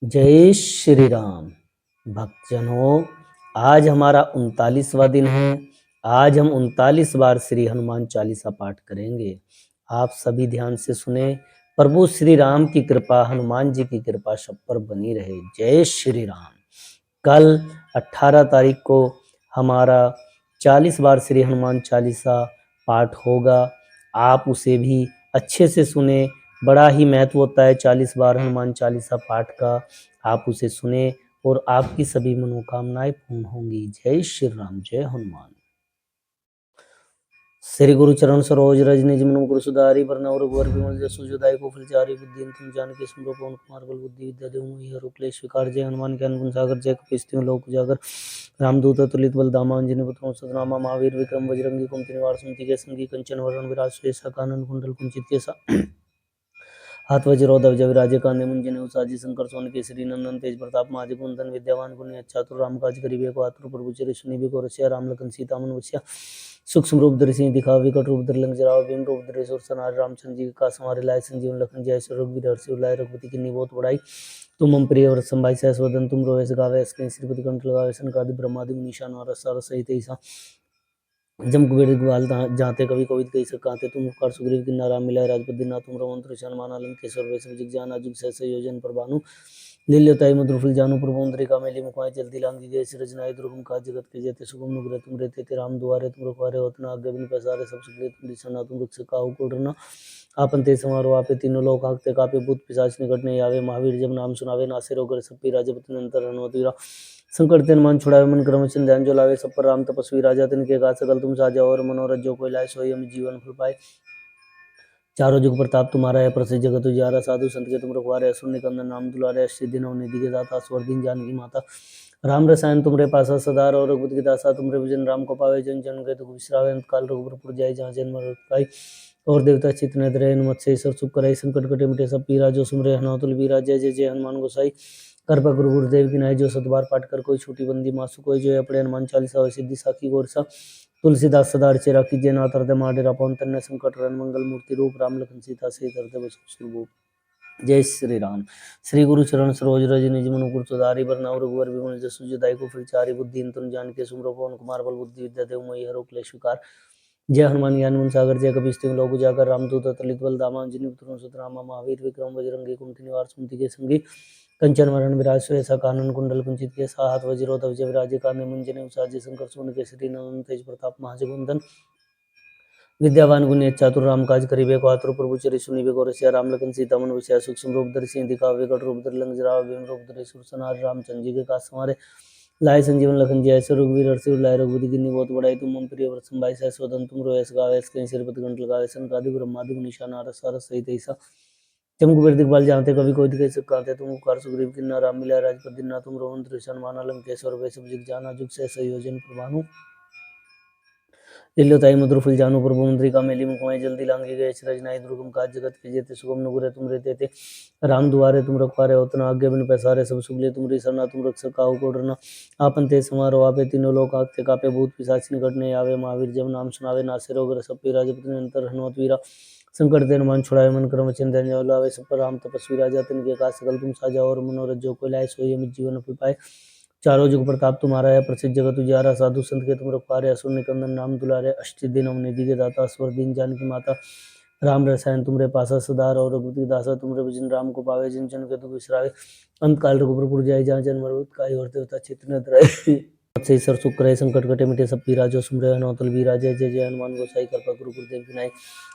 जय श्री राम। भक्तजनों, आज हमारा 39वां दिन है। आज हम 39 बार श्री हनुमान चालीसा पाठ करेंगे। आप सभी ध्यान से सुने। प्रभु श्री राम की कृपा, हनुमान जी की कृपा सब पर बनी रहे। जय श्री राम। कल 18 तारीख को हमारा 40 बार श्री हनुमान चालीसा पाठ होगा। आप उसे भी अच्छे से सुने। बड़ा ही महत्व होता है 40 बार हनुमान चालीसा पाठ का। आप उसे सुने और आपकी सभी मनोकामनाएं पूर्ण होंगी। जय श्री राम, जय हनुमान। श्री गुरु चरण सरोज रज निज मन गुरु सुधारी वरनौ रघुवर विमल जसु जुदाई को फलचारी बुद्धि तुम जानकी स्मरो पवन कुमार बल बुद्धि विद्या देव मोहि हर क्लेश विकार जय हनुमान ज्ञान गुण सागर जय कपीस लोक उजागर रामदूत तुलित बल धामा अंजनी पुत्र सतनामा महावीर विक्रम बजरंगी कुमति निवार सुमति के संगी कंचन वरण विराज सुएसा कानन कुंडल कुंचित केसा हाथ वज्रो ध्वजा विराजे कांधे मुंजने उसाजी शंकर सोन केसरी नंदन तेज प्रताप महाजग कुंदन विद्यावान गुणी चातुर राम काज करिबे को आतुर प्रभु चरि सुनिबे को रसिया राम लखन सीता मन बसिया सूक्ष्म रूप धरि सिंह दिखावे विकट रूप धरि लंक जरावे भीम रूप धरि सुर सनार रामचंद्र जी का समारे लाए संजीवन लखन जय श्री रघुवीर हर्षि उल्लाय रघुपति की बहुत बड़ाई तुम हम प्रिय व्रत संभाई सहस वदन तुम रोए गावे इसके श्रीपति कंठ लगावे सनकादि ब्रह्मादि मुनीषा नारद सारद सहित ईसा जम कुबेर ग्वाल जाते कवि कवित कई सकाते तुम उपकार सुग्रीव किन्ना राम मिलाए राजपद दीना तुम रमंत्र शर्मा लंकेश्वर वैष्णव जिग जान अजुग सहस योजन प्रभानु लील्योताई मधुर फुल जानु प्रभुंद्रिका मेली मुखाय जल्दी लांगी गए रचनाय दुर्गम का जगत के जेते सुगम नुग्रह तुम रहते थे राम दुआरे तुम रखवारे होतना आज्ञा बिन पसारे सब सुग्रीव तुम दिसना तुम रुख काहू को डरना आपन ते समारो आपे तीनों लोक हाकते कापे भूत पिशाच निकट नहीं आवे महावीर जब नाम सुनावे नासे रोग सब पी राजपति अंतर हनुमत वीरा संकट तेन मन छुड़ावे मन क्रम चिन्ह ध्यान जो लावे सब पर राम तपस्वी राजा तिनके का सकल तुम साजा और मनोरथ जो कोई लाए सोई हम जीवन फल पाए चारों जुग प्रताप तुम्हारा है प्रसिद्ध जगत उजियारा साधु संत के तुम रखवारे असुर निकंदन नाम दुलारे सिद्धि नव निधि के दाता स्वर दिन जानकी माता राम रसायन तुमरे पासा सदार और रघुपति की दासा तुमरे भजन राम को पावे जन जन के दुख विश्रावे अंत काल रघुपुर जाय जहाँ जन्म पाई और देवता चित्त न धरे हनुमत से ईश्वर सुख करे संकट कटे मिटे सब पीरा जो सुमरे हनुमतुल बीरा जय जय जय हनुमान गोसाई कृपा गुरु गुरुदेव की नाय जो सतबार पाठ कर कोई छोटी बंदी मासु कोई जो अपने हनुमान चालीसा हो सिद्धि साखी गोरसा तुलसीदास सदा अर्चे राखी जय नाथ हृदय माडेरा पवन तन्य संकट रन मंगल मूर्ति रूप राम लखन सीता सहित हृदय बसु जय श्री राम। श्री गुरु चरण सरोज रज निज मन मुकुर सुधारि वरनौ रघुवर विमल जसु जदाई को फलचारि बुद्धि तुम जानकी सुमरो पवन कुमार बल बुद्धि विद्या देव मोहि हरो क्लेश विकार जय हनुमान ज्ञान गुण सागर जय कपीस लोक उजागर रामदूत अतुलित बल धामा अंजनी पुत्र सुतनामा महावीर विक्रम बजरंगी कुमति निवार सुमति के संगी कंचन वरण विराज सुएसा कानन कुंडल कुंचित के हाथ वज्रो ध्वजा विराजे कांधे मुंजने उसाजे शंकर सोन केसरी नंदन तेज प्रताप महाजगवंदन विद्यावान गुणी चातुर राम काज करिबे को आतुर प्रभु चरि सुनिबे को रसिया राम लखन सीता मन बसिया सूक्ष्म रूप धरि सिंह दिखावे विकट रूप धरि लंक जरावे भीम रूप धरि सुर सनार रामचंद्र जी के काज समारे लाए संजीवन लखन जय श्री रघुवीर हर्षि उल्लाय रघुपति की बहुत बड़ाई तुम मम प्रिय व्रत संभाई सहस वदन तुम रोए गावे इसके श्रीपति कंठ लगावे सनकादि ब्रह्मादि मुनीषा नारद सारद सहित ईसा जम कुबेर दिखपाल जानते कवि कोई दिखे सकाते तुम उपकार सुग्रीव किन्ना राम मिलाए राजपद दीना तुम रघुवंश हनुमान लंकेश्वर वैष्णव जिग जाना जुग सहस योजन प्रभानु लील्योताई मधुर फुल जानु प्रभु मुद्रिका मेली मुखमाय जल्दी लांगी गए रचनाई दुर्गम काज जगत के जेते सुगम नुग्रह तुम रहते थे राम दुआरे तुम रखवारे होतना आज्ञा बिन पैसारे सब सुगले तुम सरना तुम रक्षक काहू को डरना आपन ते समारो आपे तीनों लोक आगते कापे भूत पिशाच निकट नहीं आवे महावीर जब नाम सुनावे नासे रोग सब पी राजपति अंतर हनुमत वीरा संकट तेन मन छुड़ावे मन क्रम चिंतन जो लावे सब पर राम तपस्वी राजा तिनके का सकल तुम साजा और मनोरथ जो कोई लाए सोई अमित जीवन फल पाए चारों जुग प्रताप तुम्हारा है प्रसिद्ध जगत उजियारा साधु संत के तुम रखवारे असुर निकंदन नाम दुलारे अष्टसिद्धि नव निधि के दाता स्वर दीन जानकी माता राम रसायन तुमरे पासा सदार और रघुपति दासा तुमरे भजन राम को पावे जिन जन के दुख विसरावे अंत काल रघुपुर जाय जहाँ जन्म मृत काई और देवता चित्त न धरे से ईश्वर सुख करे संकट कटे मिटे सब पीरा जो सुमरे हनुमतुल बीरा जय जय जय हनुमान गोसाई कृपा गुरु गुरुदेव की नाई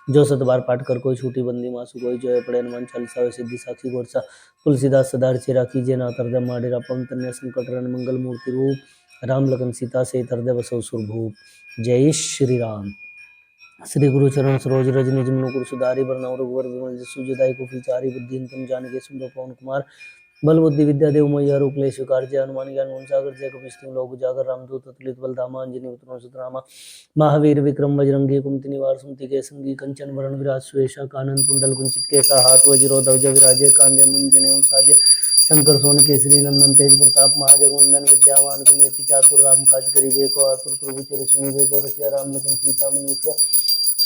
जो सतबार पाठ कर कोई छूटी बंदी मासु कोई जो पड़े हनुमान चालीसा वे सिद्धि साक्षी गोरसा तुलसीदास सदार चेरा कीजिए नाथ हृदय माडेरा पवन तन्य संकट रन मंगल मूर्ति रूप राम लखन सीता सहित हृदय बसौ सुरभूप जय श्री राम। श्री गुरु चरण सरोज रज निज मन मुकुर सुधारि वरनौ रघुवर विमल जसु जदाई को फलचारि बुद्धि तुम जानकी सुमरो पवन कुमार बल बुद्धि विद्या देव मैया रूप क्लेश विकार जय हनुमान ज्ञान गुण सागर जय कपीस लोक उजागर रामदूत अतुलित बल धामा अंजनी पुत्र सुतनामा महावीर विक्रम बजरंगी कुमति निवार सुमति के संगी कंचन वरण विराज सुएशा कानन कुंडल कुंचित केसा हाथ वज्रो ध्वजा विराजे कांधे मुंजने साजे शंकर सोन केसरी नंदन तेज प्रताप महाजगवंदन विद्यावान गुणियति चातुर राम काज करिबे को आतुर प्रभु चरि सुनिबे को रसिया राम लखन सीता मन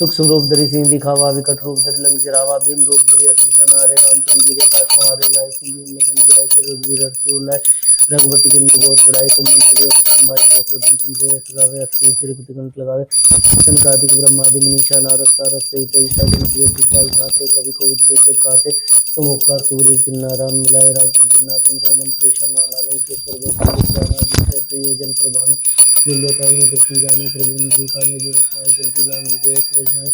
सूक्ष्म रूप धरि सिंह दिखावा, विकट रूप धरि लंक जरावा, भीम रूप धरि असुर संहारे, रामचंद्र जी के काज संवारे, लाए संजीवन लखन जियाए, श्री रघुवीर हर्ष उर लाए, रघुपति के बहुत बड़ाई, तुम मंत्री संभाई, कैसे तुम रोए सगावे, अश्विनी श्रीपति कंठ लगावे, सनकादिक ब्रह्मादि मनीषा नारद सारद सहित ईसा जन दिखपाल जाते, कवि कोविद कैसे कहते, तुम उपकार सुग्रीव किन्ना राम मिलाए, राजपद जिन्ना तुम मंत्र माना लंकेश्वर योजन पर भानु दिल्ली मुद्र जानु प्रभु का में जो जल्दी राम विजय सृजनाय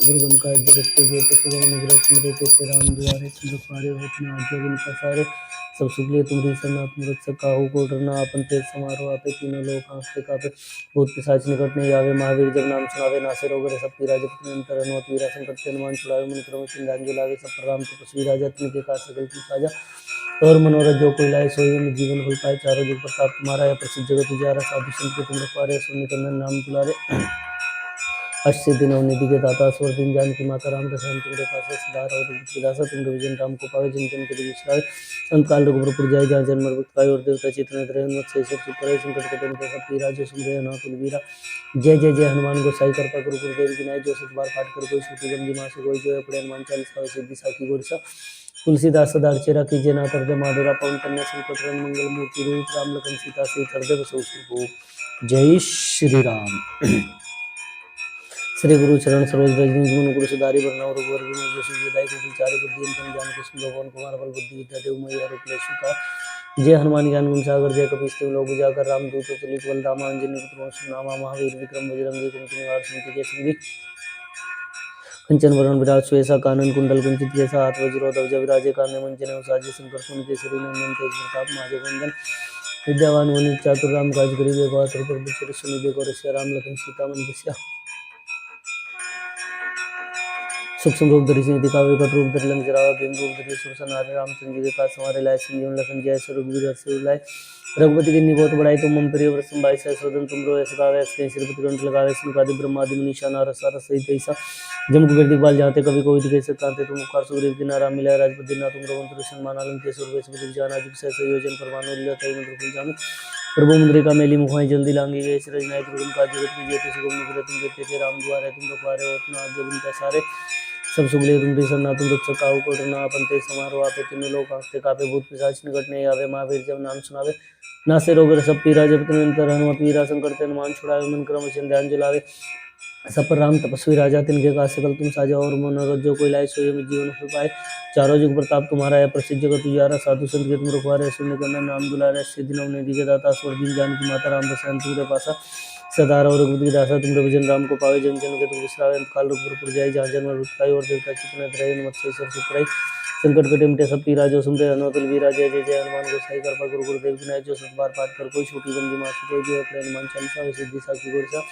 दुर्गम का जगत के जेते सुगम निग्रह स्मृति से राम दुआरे दुखारे होत न आज्ञा बिन पसारे, सब सुख लिए तुम्हारी सरना तुम रक्षक काहू को डरना, आपन तेज समारोह आपे, तीनों लोग आंखते कापे, भूत पिशाच निकट नहीं आवे, महावीर जब नाम सुनावे, नासे रोग सब पीरा, जपत निरंतर हनुमत वीरा, संकट के हनुमान छुड़ावे, मन क्रम सिंगान जुलावे, सब पर राम तपस्वी राजा, तिनके काज सकल की साजा, और मनोरथ जो कोई लाए सोई में जीवन फल पाए, चारों जुग प्रताप तुम्हारा है, प्रसिद्ध जगत उजारा, साधु संत के तुम रखवारे, सुन निकंदन नाम दुलारे, अष्ट नवनिधि के दाता स्वर दिन जान की माता राम रसायन तुम्हारे पास सुधार और विलासा, तुम विजन राम को पावे, जिन जन के विश्रावे, अंत काल रघुपुर जाय, जहाँ जन्म मृत्यु पाए, और देवता चित्र रहे से सब सुपर संकट कटन के सब पीरा, जो सुन रहे ना कुलवीरा, जय जय जय हनुमान गोसाई कृपा गुरु गुरुदेव की नाय, जो सत बार पाठ कर कोई छुट्टी बंदी मासे कोई, जो अपने हनुमान चालीसा सिद्धि साखी गोरसा, तुलसीदास सदार चेरा कीजिए ना कर दे माधुरा, पवन कन्या संकट रन मंगल मूर्ति रूप, राम लखन सीता से हृदय बसो। जय श्री राम। श्री गुरु चरण सरोज रजनी जीवन गुरु सुधारी वरना रघुवर विमल जसु विदाई को विचारे बुद्धि तम जान कृष्ण भगवान कुमार बल बुद्धि विद्या देव मई हर क्लेश का, जय हनुमान ज्ञान गुण सागर, जय कपीस तिम लोग उजागर, राम दूत तुलित बल धामा, अंजनी पुत्र नामा, महावीर विक्रम बजरंगी कुमति निवार सिंह जय सिंह, कंचन वरण विराज सुएसा कानन कुंडल कुंचित केसा, हाथ वज्र ध्वजा विराजे, काने मंचन साजे, शंकर सुन केसरी नंदन तेज प्रताप महाजय वंदन, विद्यावान गुणी चातुर राम काज करिबे, बहादुर प्रभु सुनिबे, को रसिया राम लखन सीता मन बसिया, सूक्ष्म रूप धरि सिंह दिखावे, विकट रूप धरि लंक जरावा, भीम रूप धरि असुर संहारे, रामचंद्र जी के काज संवारे, लाए संजीवन लखन जियाए, श्री रघुवीर हर्ष उर लाए, रघुपति के बहुत बड़ाई, तुम मम प्रिय व्रत संभाई, सहस्रवदन तुम रोए सगावे, अष्टही श्रीपति कंठ लगावे, सनकादिक ब्रह्मादि मनीषा नारद सारद सहित ईसा जम कुबेर दिखपाल जाते, कवि कोविद कैसे कहते, तुम उपकार सुग्रीव किन्ना राम मिलाए, राजपद जिन्ना तुम मंत्र माना लंकेश्वर वैश्व जाना, जुग सहस्र योजन परमानु तय मंत्र फल जानु, प्रभु मुद्रिका मेली मुखाई जल्दी लांगी गए, रजनाय दुर्गम का जगत की जेते सुगम निग्रह तुम देते थे, राम दुआरे तुम रखवारे, होत न आज्ञा बिन पैसारे, सब सुगले तुम सरना तुम रक्षक काहू को डरना, आपन तेज समारोह आपे, तीनों लोग आंखते कापे, भूत पिशाच निकट नहीं आवे, महावीर जब नाम सुनावे, नासे रोग सब पीरा, जपत निरंतर हनुमत वीरा, संकट ते हनुमान छुड़ावे, मन क्रम वचन ध्यान जुलावे, सब पर राम तपस्वी राजा, तिनके काज सकल तुम साजा, और मनोरथ जो कोई लाए सोई में जीवन फल पाए, चारों जुग प्रताप तुम्हारा है, प्रसिद्ध जगत उजारा, साधु संत के तुम रखवारे, सुन निकंदन नाम दुलारे, सिद्धि नवनिधि के दाता स्वर दिन जान की माता राम रसायन तुम्हारे पासा, सदा और रघुपति दासा तुम भजन राम को पावे, जन जन के तुम विश्रावे, अंत काल रघुपुर जाई, जहाँ जन्म मृत्यु पाई, और देवता चित्त रहे, मत से सुखराई, संकट कटे मिटे सब पीरा, जो सुनते हनुमत वीरा, जय जय जय हनुमान गोसाई कृपा गुरु गुरुदेव की नाय, जो सत बार पाठ कर कोई छोटी बंदी मासी कोई, जो अपने हनुमान चालीसा सिद्धि साखी गोरसा,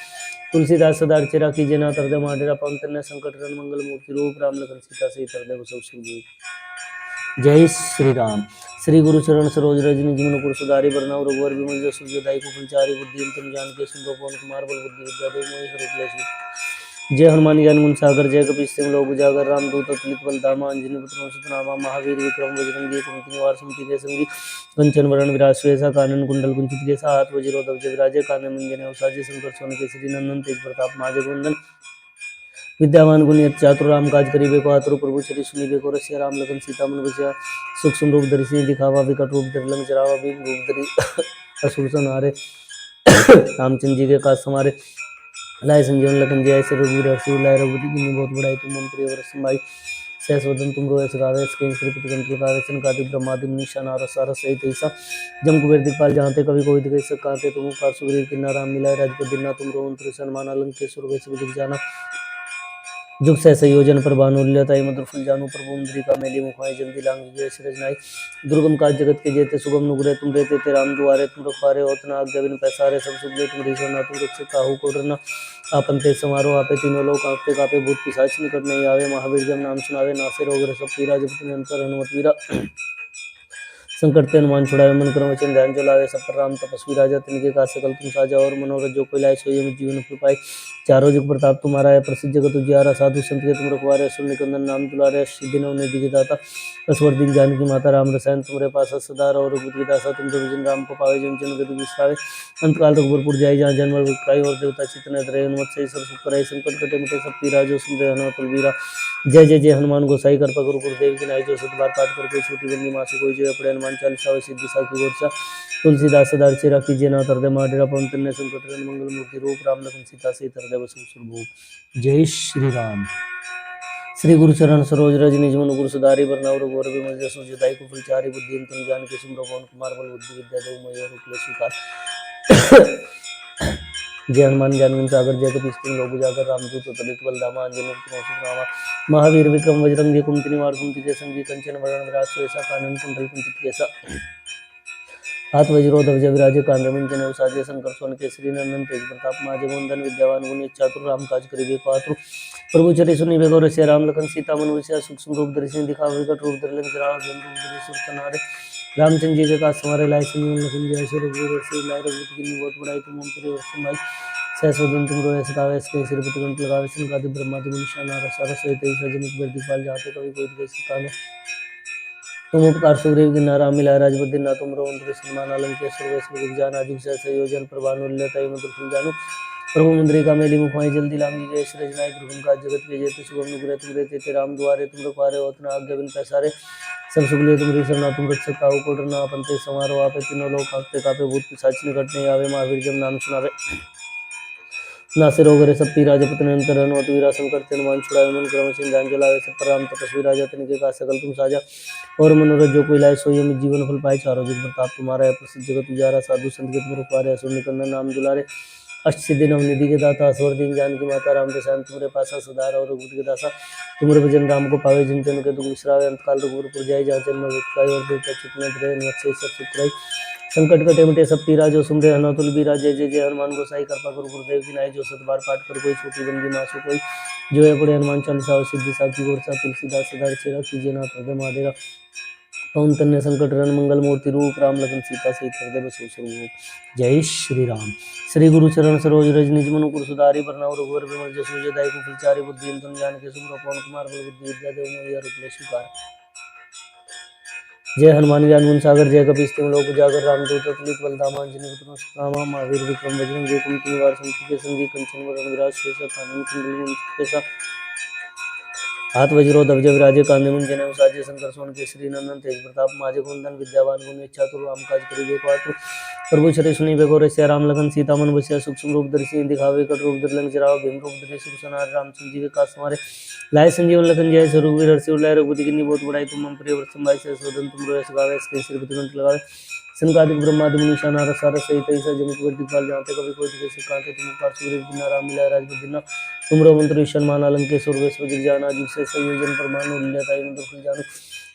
तुलसीदास सदा चेरा कीजिए ना कर दे माडेरा, पवन कन्या संकट रन मंगल मूर्ति रूप, राम लखन सीता से हृदय बसो सुखदेव। जय श्री राम। श्री गुरु चरण सरोज रजनी जीवन गुरु सुधारी वरना रघुवर विमल जसु विदाई को फलचारी, बुद्धि तम जान के सुन पवन कुमार बल बुद्धि विद्या देव मोहि हर क्लेश, जय हनुमान ज्ञान गुण सागर, जय कपीस तिम लोक उजागर, राम दूत तुलित बल धामा, अंजनी पुत्र सुतनामा, महावीर विक्रम बजरंगी कुमति निवार सुमति के संगी, कंचन वरण विराज सुएसा कानन कुंडल कुंचित केसा, हाथ वज्र ध्वजा विराजे, काने मंजन साजे, शंकर सोन केसरी नंदन तेज प्रताप महाजय वंदन, विद्यावान गुणी चातुर राम काज करिबे, को आतुर प्रभु चरि सुनिबे, को रसिया राम लखन सीता मन बसिया, सूक्ष्म रूप धरि सिंह दिखावा, विकट रूप धरि लंक जरावा, भीम रूप धरि असुर संहारे, रामचंद्र जी के काज संवारे, लाए संजीवन लखन जियाए, श्री रघुवीर हर्ष उर लाए, रघुपति की बहुत बड़ाई, तुम मम प्रिय व्रत संभाई, सहस्रवदन तुम रोए सगावे, श्रीपति कंठ लगावे, सनकादिक ब्रह्मादि मनीषा नारद सारद सहित ईसा जम कुबेर दिखपाल जाते, कवि कोविद कैसे कहते, तुम उपकार सुग्रीव किन्ना राम मिलाए, राजपद जिन्ना तुम मंत्र माना लंकेश्वर वैश्व जाना, जुग सहस्र योजन पर भानु मधुर फल जानु, प्रभु मुद्रिका मेली मुखाई जल्दी लांगी गए, रजनाई दुर्गम काज जगत के जेते सुगम नुग्रह तुम देते थे, राम दुआरे तुम रखवारे, होत न आज्ञा बिन पैसारे, सब सुगले तुम सरना तुम रक्षक काहू को डरना, आपन तेज समारोह आपे, तीनों लोग आंखते कापे, भूत पिशाच निकट नहीं आवे, महावीर जब नाम सुनावे, नासे रोग सब पीरा, जपत निरंतर हनुमत वीरा, संकट ते हनुमान छुड़ावे, मन क्रम वचन ध्यान जो लावे। सब पर राम तपस्वी राजा, तिनके काज सकल तुम साजा। और मनोरथ जो कोई लाए सोई अमित जीवन फल पाए। चारों जुग प्रताप तुम्हारा है, प्रसिद्ध जगत उजियारा। साधु संत के तुम रखवारे, असुर निकंदन नाम दुलारे। सिद्धि नव निधि के दाता, असवर दीन जानकी माता। राम रसायन तुमरे पास सदा रहो, रघुपति के दासा तुम भजन राम को पावे। जन जन गति विश्रावे, अंत काल रघुपुर जाई। जहाँ जन्म मृत्यु पाई, और देवता चित्तन धरे। हनुमत से सब सुख करे, संकट कटे मिटे सब पीरा। जो सुनते हनुमत बलबीरा, जय जय जय हनुमान गोसाई कृपा गुरु गुरुदेव की नाई। जो सत बार पाठ कर कोई छोटी बंदी मासु कोई। जो अपने हनुमान चालीसा होय सिद्धि साखी गोरसा। तुलसीदास सदा चेरा कीजिए ना हृदय माडेरा। पवन तनय संकट हरण मंगल मूर्ति रूप। राम लखन सीता सहित हृदय बसु सुरभूप। जय श्री राम। श्री गुरु चरण सरोज रज निज मन गुरु सुधारि। बरनउँ रघुवर बिमल जसु जदायु कुफल चारि। बुद्धिहीन तनु जानिके सुमिरौ पवन कुमार बल बुद्धि विद्या देहु मोहि हरहु स्वीकार। जय हनुमान ज्ञान गुण सागर, जय कपीस तिहुँ लोक उजागर। रामदूत अतुलित बल धामा, अंजनी पुत्र रामा। महावीर विक्रम बजरंगी, कुमति निवार सुमति के संगी। कंचन वरण विराज सुबेसा, कानन कुंडल कुंचित केसा। हाथ वज्रो ध्वजा विराजे, कांधे मुंज जनेऊ साजे। शंकर सुवन केसरी नंदन तेज प्रताप माजे। वंदन विद्यावान गुणी चातुर, राम काज करिबे को आतुर। प्रभु चरित सुनिबे को रसिया, राम लखन सीता मन बसिया। सूक्ष्म रूप धरि सिंह दिखावे, विकट रूप धरि लंक जरावे। भीम रूप धरि असुर संहारे, रामचंद्र जी के काज सवारे। लाए संजीवन लखन जियाय, रघुवीर हर्षि लाए। रघुपति कीन्ही बहुत बड़ाई, तुम मम प्रिय भरत समाई। सहस्र बदन तुम रोय सतावे, इसके सिरपति कंठ लगावे। सनकादिक ब्रह्मादि मुनीषा नारद सारद सहित सजनिक दिखपाल। जाते कवि कोई दिखे सतावे, तुम उपकार सुग्रीव की नारा मिलाए। राजपद दिन तुम मंत्री सन्मान अलंकेश्वर। वैष्णव जान आदि संयोजन प्रभानु लताई मधुर फल जानू। प्रभु मुद्रिका मेली मुखमाई, जल्दी लांगी गए सृजनाई। दुर्गम काज जगत के जेते, सुगम नुग्रह तुम रे तेते। राम दुआरे तुम रखवारे, होत न आज्ञा बिन पैसारे। सब सुख लिए तुम सरना, तुम रक्षक काहू को डरना। आपन तेज समारोह आपे, तीनों लोक कांपते कापे। भूत पिशाच निकट नहीं आवे, महावीर जब नाम सुनावे। नासे रोग हरे सब पीरा, जपत निरंतर हनुमत वीरा। संकट ते हनुमान छुड़ावे, मन क्रम वचन ध्यान जो लावे। सब पर राम तपस्वी राजा, तिनके काज सकल तुम साजा। और मनोरथ जो कोई लाए सोई अमित जीवन फल पाए। चारों जुग प्रताप तुम्हारा है, प्रसिद्ध जगत उजियारा। साधु संत के तुम रखवारे, असुर निकंदन नाम दुलारे। अष्ट सिद्धि नव निधि के दाता, असवर दीन जानकी माता। राम रसायन तुमरे पासा, सदा रहो रघुपति के दासा। तुमरे भजन राम को पावे, जिन जन के दुख बिसरावे। अंत काल रघुपुर जाई, जहाँ जन्म मृत्यु पाई। और देवता चित्तन धरे, हनुमत से सब सुख करे। संकट कटे मिटे सब पीरा। जो सुमरे हनुमत बलबीरा, जय जय जय हनुमान गोसाई कृपा गुरु गुरुदेव की नाई। जो सत बार पाठ कर कोई छोटी बंदी मासु कोई। जो है पढ़े हनुमान चालीसा होय सिद्धि साखी गोरसा। तुलसीदास सदा चेरा कीजिए नाथ हृदय माडेरा। पवन तनय संकट हरण मंगल मूर्ति रूप। राम लखन सीता सहित हृदय बसु सुरभूप। जय श्री राम। श्री गुरु चरण सरोज रज निज मनु मुकुर सुधारि। बरनउँ रघुवर बिमल जसु जदायु कुफल चारि। बुद्धिहीन तनु जानिके सुमिरौ पवन कुमार बल बुद्धि विद्या देहु मोहि हरहु स्वीकार। जय हनुमान ज्ञान गुण सागर, जय कपीस तिहुँ लोक उजागर। रामदूत अतुलित बल धामा, अंजनी पुत्र रामा। महावीर विक्रम बजरंगी, कुमति निवार सुमति के संगी। कंचन वरण विराज सुबेसा, कानन कुंडल कुंचित केसा। हाथ वज्रो ध्वजा विराजे, कांधे मुंज जनेऊ साजे। शंकर सुवन केसरी नंदन तेज प्रताप माजे। वंदन विद्यावान गुणी चातुर, राम काज करिबे को आतुर। प्रभु चरित सुनिबे को रसिया, राम लखन सीता मन बसिया। सूक्ष्म रूप धरि सिंह दिखावे, विकट रूप धरि लंक जरावे। भीम रूप धरि असुर संहारे, रामचंद्र जी के काज सवारे। लाए संजीवन लखन जियाय, रघुवीर हर्षि लाए। रघुपति कीन्ही बहुत बड़ाई, तुम मम प्रिय भरत समाई। सहस्र बदन तुम रोय सगावे, इसके सिरपति कंठ लगावे। सनकादिक ब्रह्मादि मुनीषा नारद सारद सहित सजनिक दिखपाल। जाते कवि कोई दिखे सकाते, तुम उपकार सुग्रीव की नारा मिलाए। राजपद दीना तुमरो मंत्र ईशान अलंकेश्वर। वैष्णव जग जाना जिग से संयोजन परमानु लताई मधुर फल जानू।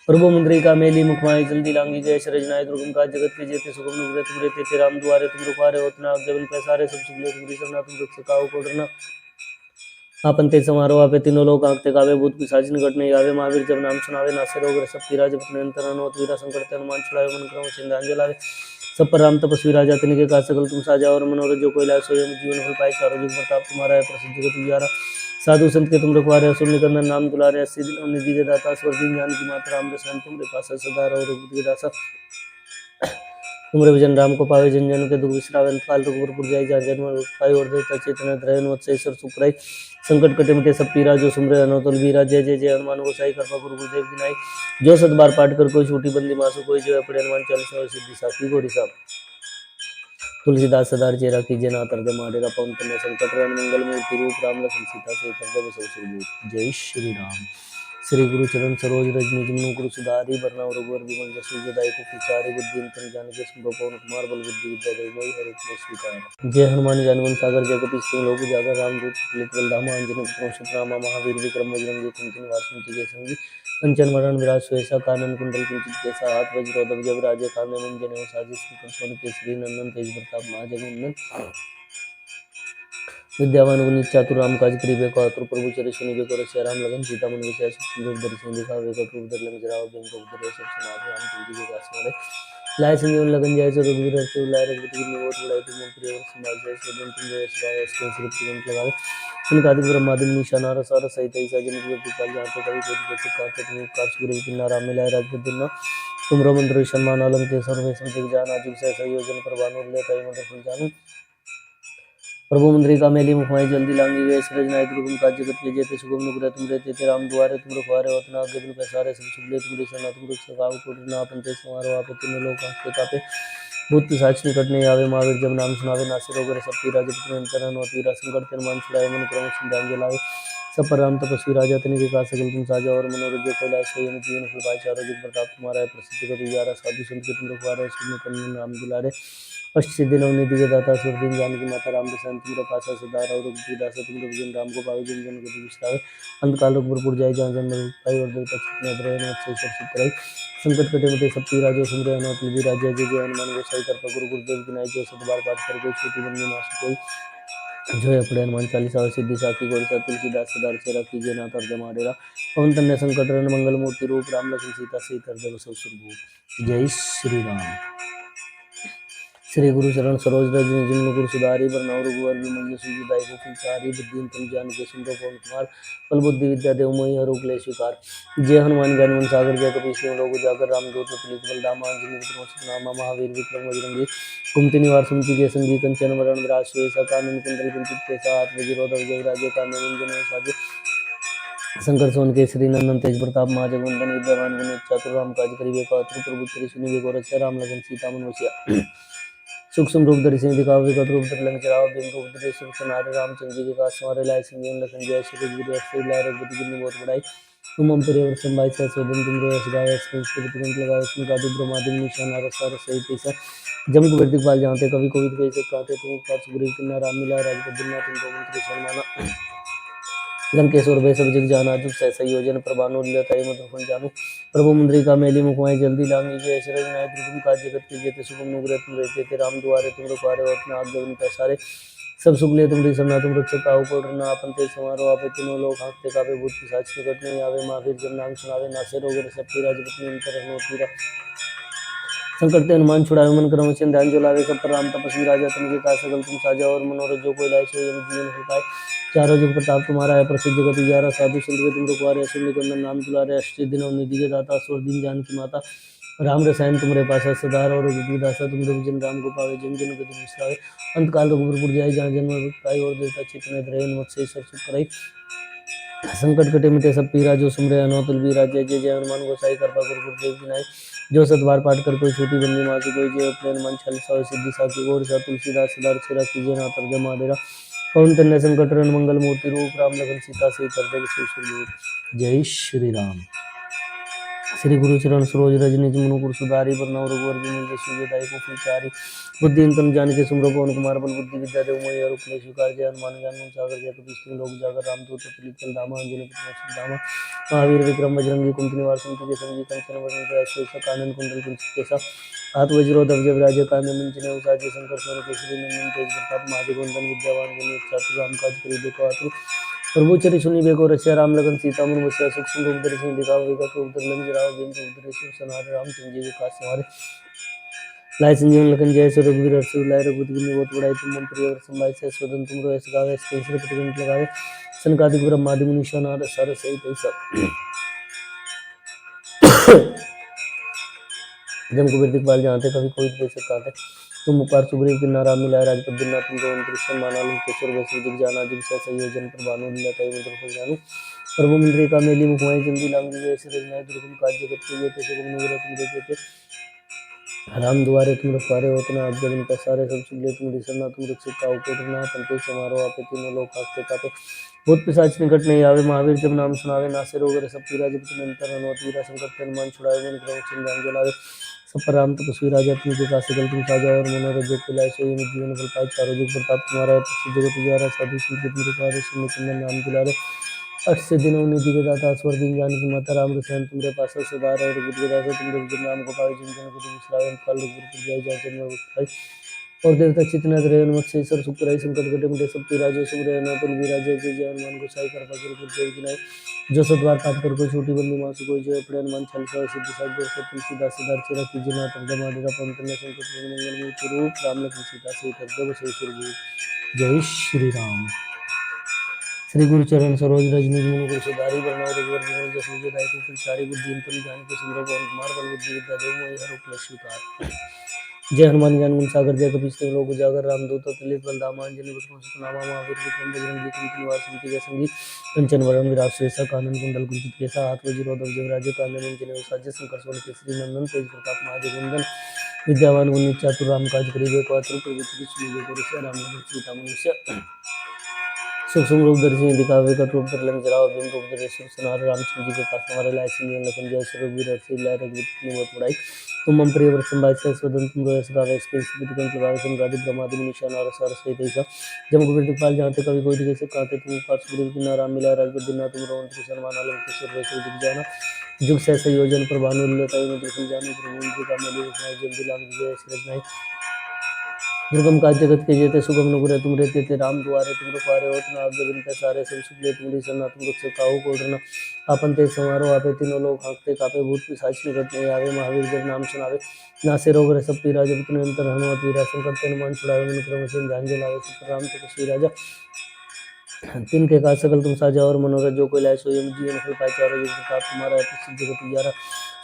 प्रभु मुद्रिका मेली मुखमाई, जल्दी लांगी गए सृजनाई। दुर्गम काज जगत के जेते, सुगम नुग्रह तुम रे तेते। राम दुआरे तुम रखवारे, होत न आज्ञा बिन पैसारे। सब सुख लिए तुम सरना, तुम रक्षक काहू को डरना। आपन तेज समारोह आपे, तीनों लोक कांपते कापे। भूत पिशाच निकट नहीं आवे, महावीर जब नाम सुनावे। नासे रोग हरै सब पीरा, जपत निरंतर हनुमत वीरा। संकट ते हनुमान छुड़ावे, मन क्रम वचन ध्यान जो लावे। सब पर राम तपस्वी राजा, तिनके काज सकल तुम साजा। और मनोरथ जो कोई लाए सोई अमित जीवन फल पाए। चारों जुग प्रताप तुम्हारा है, प्रसिद्ध जगत उजियारा। साधु संत के तुम रखवारे, असुर निकंदन नाम दुलारे। अस्सी दिन निधि के दाता, स्वर दीन जानकी माता। राम रसायन तुमरे पासा, सदा रहो रघुपति के दासा। तुमरे भजन राम को पावे, जन जन के दुख बिसरावे। अंत काल रघुपुर जाई, जहाँ जन्म मृत्यु पाई। और देवता चेतन धरे, हनुमत से सब सुख करे। संकट कटे मिटे सब पीरा। जो सुमरे हनुमत बलबीरा, जय जय जय हनुमान गोसाई कृपा गुरु गुरुदेव की नाई। जो सत बार पाठ कर कोई छोटी बंदी मासु कोई। जो है पढ़े हनुमान चालीसा होय सिद्धि साखी गोरी साहब। तुलसीदास सदा चेरा कीजिए नाथ हृदय माडेरा। पवन तनय संकट हरण मंगल मूर्ति रूप। राम लखन सीता सहित हृदय बसउ सुरभूप। जय श्री राम। श्री गुरु चरण सरोज रज निज मनु मुकुर सुधारि। बरनउँ रघुवर बिमल जसु जदायु कुफल चारि। बुद्धिहीन तनु जानिके सुमिरौ पवन कुमार बल बुद्धि विद्या देहु मोहि हरहु स्वीकार। जय हनुमान ज्ञान गुण सागर, जय कपीस तिहुँ लोक उजागर। रामदूत अतुलित बल धामा, अंजनी पुत्र पवन रामा। महावीर विक्रम बजरंगी, कुमति निवार सुमति के संगी। कंचन वरण विराज सुबेसा, कानन कुंडल कुंचित केसा। हाथ वज्र ध्वजा विराजे, कांधे मुंज जनेऊ साजे। शंकर सुवन केसरी नंदन तेज प्रताप महाजगवंदन। विद्यावान गुणी चातुर राम काज करीबे को आतुर प्रभु चरि सुनिबे को रसिया राम लगन सीता मन वसिया सुख रूप धरि सिंह दिखावे को रूप धरि लंग जराव बिंग रूप धरि सब सुनावे राम तुलसी के दास वाले लाय संजीवन लगन जाय सो रघुवीर हर्षि लाय रघुपति की निवोत बड़ाई तुम प्रिय समाज जय सदन तुम जय शिवाय अस्त्र श्री तुरंत लगावे सनकादिक ब्रह्मादि मुनीषा नारद सारद सहित ऐसा जन की काल जाते कवि कोटि कोटि कार्तिक तुम कार सुग्रीव किन्ना राम मिलाय राजपद दिन्ना तुमरो मंत्र सम्मान आलम के सर्वे संजग जान आजुग से संयोजन प्रभानु ले कई मंत्र फल जानू प्रभु मुद्रिका मेली मुखमाई जल्दी लांगी गए सरज नायक रुकुम काज जगत के जेते सुगम नुग्रह तुम रहते थे राम द्वारे तुम रखवारे वतना आगे बिन पैसारे सब सुगले तुम सना तुम रुख सगाव कोटि ना पंते समारो आप तीन लोक आंखते कापे भूत पिशाच निकट नहीं आवे महावीर जब नाम सुनावे नासिर होगर सब पीरा जब तुम अंतर नो पीरा संकट तेन मान छुड़ाए मन क्रम सिंधान जलावे सब पर राम तपस्वी राजा तनि के काज सकल तुम साजा और मनोरथ जो कैलाश सोयन जीवन फल पाए चारों जुग प्रताप तुम्हारा है प्रसिद्ध कर उजारा साधु संत के तुम रखवारे सुन कन्या नाम दुलारे अष्ट सिद्धि नवनिधि के दाता सुरदीन जानकी माता राम दसान तुम पासा सदारा और दासा तुम विजन राम को पावे जन जन गति विश्रावे अंतकाल रघुपुर जाय जहाँ जन्म पाई और देवता चित्त में रहे नमः सब सुतराई संकट कटे मिटे सब पीरा जो सुन रहे अनंत निधि राज्य जय जय हनुमान गोसाई कृपा गुरु गुरुदेव की नाई जो सतबार पाठ कर कोई छोटी बंदी मास कोई जो है पड़े हनुमान चालीसा सिद्धि साखी गौरी सा तुलसीदास सदा चेरा कीजिए नाथ हृदय माडेरा पवन तन्य संकट रन मंगल मूर्ति रूप राम लक्ष्मण सीता सहित हृदय बसव सुरभूप जय श्री राम। श्री गुरु चरण सरोज रज जिन गुरु सुधारी बरनौ रघुवर विमल सुखदाई को फुलचारी बुद्धि तुम जान के सुंदर पवन कुमार बल बुद्धि विद्या देव मोहि हरु क्लेश विकार जय हनुमान ज्ञान सागर जय कपीश लोक जाकर रामदूत तुलित बलधाम अंजनी पुत्र नामा महावीर विक्रम बजरंगी कुमति निवार सुमति के संगी कंचन वरण विराज सुवेसा कानन कुंडल कुंचित केसा हाथ वज्रोध विजय राजे कान्य मंजन साजे शंकर सोन केसरी नंदन तेज प्रताप महाजगवंदन विद्यावान गुणी चातुर राम काज करिबे को आतुर प्रभु चरि सुनिबे को रसिया राम लगन सीता मन वसिया सूक्ष्म रूप धरि सिंह दिखावे विकट रूप धरि लंक जराव बिंग रूप धरि सुख सुनारे रामचंद्र जी के काज सवारे लाए संजीवन लखन जय श्री रघुवीर हर्षि लाए रघुपति की बहुत बड़ाई तुम हम तेरे वर्ष संभाई सह सोदन तुम रो गाय तुरंत लगाए सुन का ब्रह्मादि निशान नारद सारद सहित ऐसा जम को वृद्धि पाल जानते कवि कोविद कैसे कहते तुम पार सुग्रीव किन्ना राम मिलाए राजपद दिन्ना तुम तो मंत्री सन्माना लंकेश्वर भय सब जग जाना जुग सहसा योजन प्रभानु लताई मधुर फल जानू प्रभु मुद्रिका मेली मुखमाई जल्दी लांगी जय शरद नाय त्रिभुवन काज जगत के जेते सुगम नुग्रह तुम रहते थे राम द्वारे तुम रखवारे और अपना आज्ञा बिन पैसारे सब सुख ले तुम समना तुम रक्षक काहू को डरना आपन तेज समारो आपे तीनों लोग हाँकते कापे भूत पिशाच निकट नहीं आवे महावीर जब नाम सुनावे नासे रोग सब पीरा जगत में अंतर रहनो पीरा संकट ते हनुमान छुड़ावे मन क्रम वचन ध्यान जो लावे सब पर राम तपस्वी राजा तुम के काज सकल तुम साजा और मनोरथ जो कोई लाए सो जीवन हो पाए चारों जुग प्रताप तुम्हारा है प्रसिद्ध जगत उजारा साधु संत के तुम रखवारे असुर निकंदन नाम दुलारे अष्ट दिनों निधि के दाता असुर दीन जानकी माता राम रसायन तुमरे पासा सदार और दासा तुम विजन राम को पावे जन जन गति विश्रावे अंतकाल रघुपुर जाय जहाँ जन्म पाई और देवता चित्त में रहे मुझसे सब सुख कराई संकट कटे मिटे सब पीरा जो सुमरे अनोतुल बीरा जय जय जय हनुमान गोसाई कृपा गुरु गुरुदेव की नाई जो सतबार पाठ कर कोई छोटी बंदी मासी कोई जय अपने हनुमान चालीसा सिद्धि साखी गौर सा तुलसीदास सदा चेरा कीजिए नाथ हृदय माडेरा पवन तन्य संकट रन मंगल मूर्ति रूप राम लगन सीता सहित हृदय बसव जय श्री राम। श्री गुरु चरण सरोज रज निज मनु गुरु सुधारी बरनौ रघुवर विमल जसु दाई को फुलचारी बुद्धि तम जान के सुमरो पवन कुमार बल बुद्धि विद्या देव मोहि हरु क्लेश विकार जय हनुमान ज्ञान सागर जय कपीश लोक जागर रामदूत तुलित बलधामा अंजनी पुत्र धामा महावीर विक्रम बजरंगी कुमति निवार सुमति के संगी कंचन वरण जय कानन कुंडल कुंचित केसा हाथ वज्रो ध्वज विराजे कान्य मंचने उसाजे शंकर सोन केसरी नंदन तेज प्रताप महाजगवंदन विद्यावान गुणी चातुर राम काज करिबे को आतुर प्रभु चरि सुनिबे को रसिया राम लगन सीता मन वसिया सूक्ष्म रूप धरि सिंह दिखावे विकट रूप धरि लंक जराव बिंग रूप धरि सुर सनारे रामचंद्र जी के काज सवारे लाए संजीवन लखन जय सो रघुवीर हर्षि लाए रघुपति की बहुत बड़ाई तुम हम प्रिय संभाई सह सोदन तुम रो गावे श्री प्रतिगंत लगावे सनकादिक ब्रह्मादि मुनीषा नारद सारद सहित ऐसा जम को वृद्धि पाल जानते कभी कोई देश कहते तुम उपकार सुग्रीव की नारा मिलाए राजपद दिन्ना तुम जो अंतरिक्ष माना लंकेश्वर वैसे जग जाना जिन सा संयोजन प्रभानु लताई मधुर फल जानू प्रभु मुद्रिका मेली मुखमाई जल्दी लांगी जय श्री रघुनाथ दुर्गम काज जगत के जेते सुगम नुग्रह तुम देते राम दुआरे तुम रखवारे होतना आज्ञा बिन पैसारे सब सुगले तुम रिसना तुम रक्षक काहू को डरना पंते समारो आपे तीनों लोग हाँकते कापे भूत पिशाच निकट नहीं आवे महावीर जब नाम सुनावे नासे रोग सब पीरा जब तुम अंतर हनुमत वीरा संकट के हनुमान छुड़ावे मन क्रम चिन्ह जलावे सब पर राम तपस्वी राजा तुम के काज सकल तुम साजा और मनोरथ जो कोई लाए सो जीवन फल पाए चारों जुग प्रताप तुम्हारा है प्रसिद्ध जगत उजारा साधु संत तुम रखवारे सुन चंदन नाम दुलारे अष्ट सिद्धि नवनिधि के दाता स्वर दीन जानकी माता राम रसायन तुमरे पास सदा रहे रघुपति दासा तुम विजन राम को पावे जिन जन को विश्राम काल रघुपुर जाय जहाँ जन्म और देवता चितनाथ रे मत्स्येश्वर शुक्राई संकट कटे मिटे सब राजो सुमरे अनातुल विराजय जय जय हनुमान गोसाई कृपा गुरु गुरुदेव की नाय जो सतबार पाठ कर कोई छोटी बंदी मासु कोई जय अपने हनुमान चालीसा सिद्धि सागर से तुलसीदास सिद्धार्थ चिरा कीजिए नाथ माडेरा पवन कन्या संकट मंगल मूर्ति रूप राम लखन सीता सहित हृदय बसे सुरभूप। जय श्री राम। श्री गुरु चरण सरोज रज निज मन गुरु सुधारी बरनाओ रघुवर विमल जसु जय कुल चारि बुद्धि अंतम जान के सुंदर पवन कुमार बल बुद्धि विद्या देव मोहि हर उपलक्ष स्वीकार। जय हनुमान ज्ञान गुण सागर जय कपीस तिहुँ लोक उजागर रामदूत अतुलित बलधामा अंजनी पुत्र सुतनामा महावीर विक्रम बजरंगी कुमति निवास सुमति के संगी कंचन वरण विराज सुबेसा कानन कुंडल कुंचित केसा हाथ वज्र ध्वजा विराजय कांधे मूंज साजय शंकर सोन केसरी नंदन तेज प्रताप महाजगवंदन विद्यावान गुणी चातुर राम काज करिबे को अतुर प्रभु सुनिबे को रसिया राम सीता मनुष्य सूक्ष्म रूप दर्शन दिखावे कट रूप धर लंग जराव बिंब रूप धरे सुर सनार रामचंद्र जी के पास हमारे लाए सिंह लखन जय रघुवीर हर्षि लाए रघुवीर की बहुत बड़ाई तुम मम प्रिय वत्सम भाई से स्वदन तुम रोयस गावे इसके स्थिति कंठ लगावे संगादि ब्रह्मादि निशान और सार सहित ऐसा जब कुबेर दिखपाल जाते कवि कोई दिखे से कहते तुम पास गुरु की नाराम मिला राजपद दिन तुम रोहन त्रिशर्मा नालम किशोर वैश्व दिख जाना जुग सहसा योजन पर भानु लताई में दृश्य जाने प्रभु जी का मेली रचना जब दिलाम जय श्री रचनाई दुर्गम काज जगत के जेते सुगम नुपुर तुम रहते थे राम दुआरे तुम रुपारे होत न आगे बिनते सारे सब सुखले तुम सन्ना तुम रुख से काहू कोडरना आपन ते समारो आपे तीनों लोग हाँकते कापे भूत पिशाच निकट नहीं आवे महावीर जब नाम सुनावे नासे रोग रहे सब पीरा जब तुम अंतर हनुमत वीरा संकट ते हनुमान छुड़ावे मन क्रम से ध्यान जलावे सुख राम तपस्वी राजा तिनके का सकल तुम साजा और मनोरथ जो कोई लाए सोई जीवन फल पाए चारों युग प्रताप तुम्हारा है प्रसिद्ध जगत उजियारा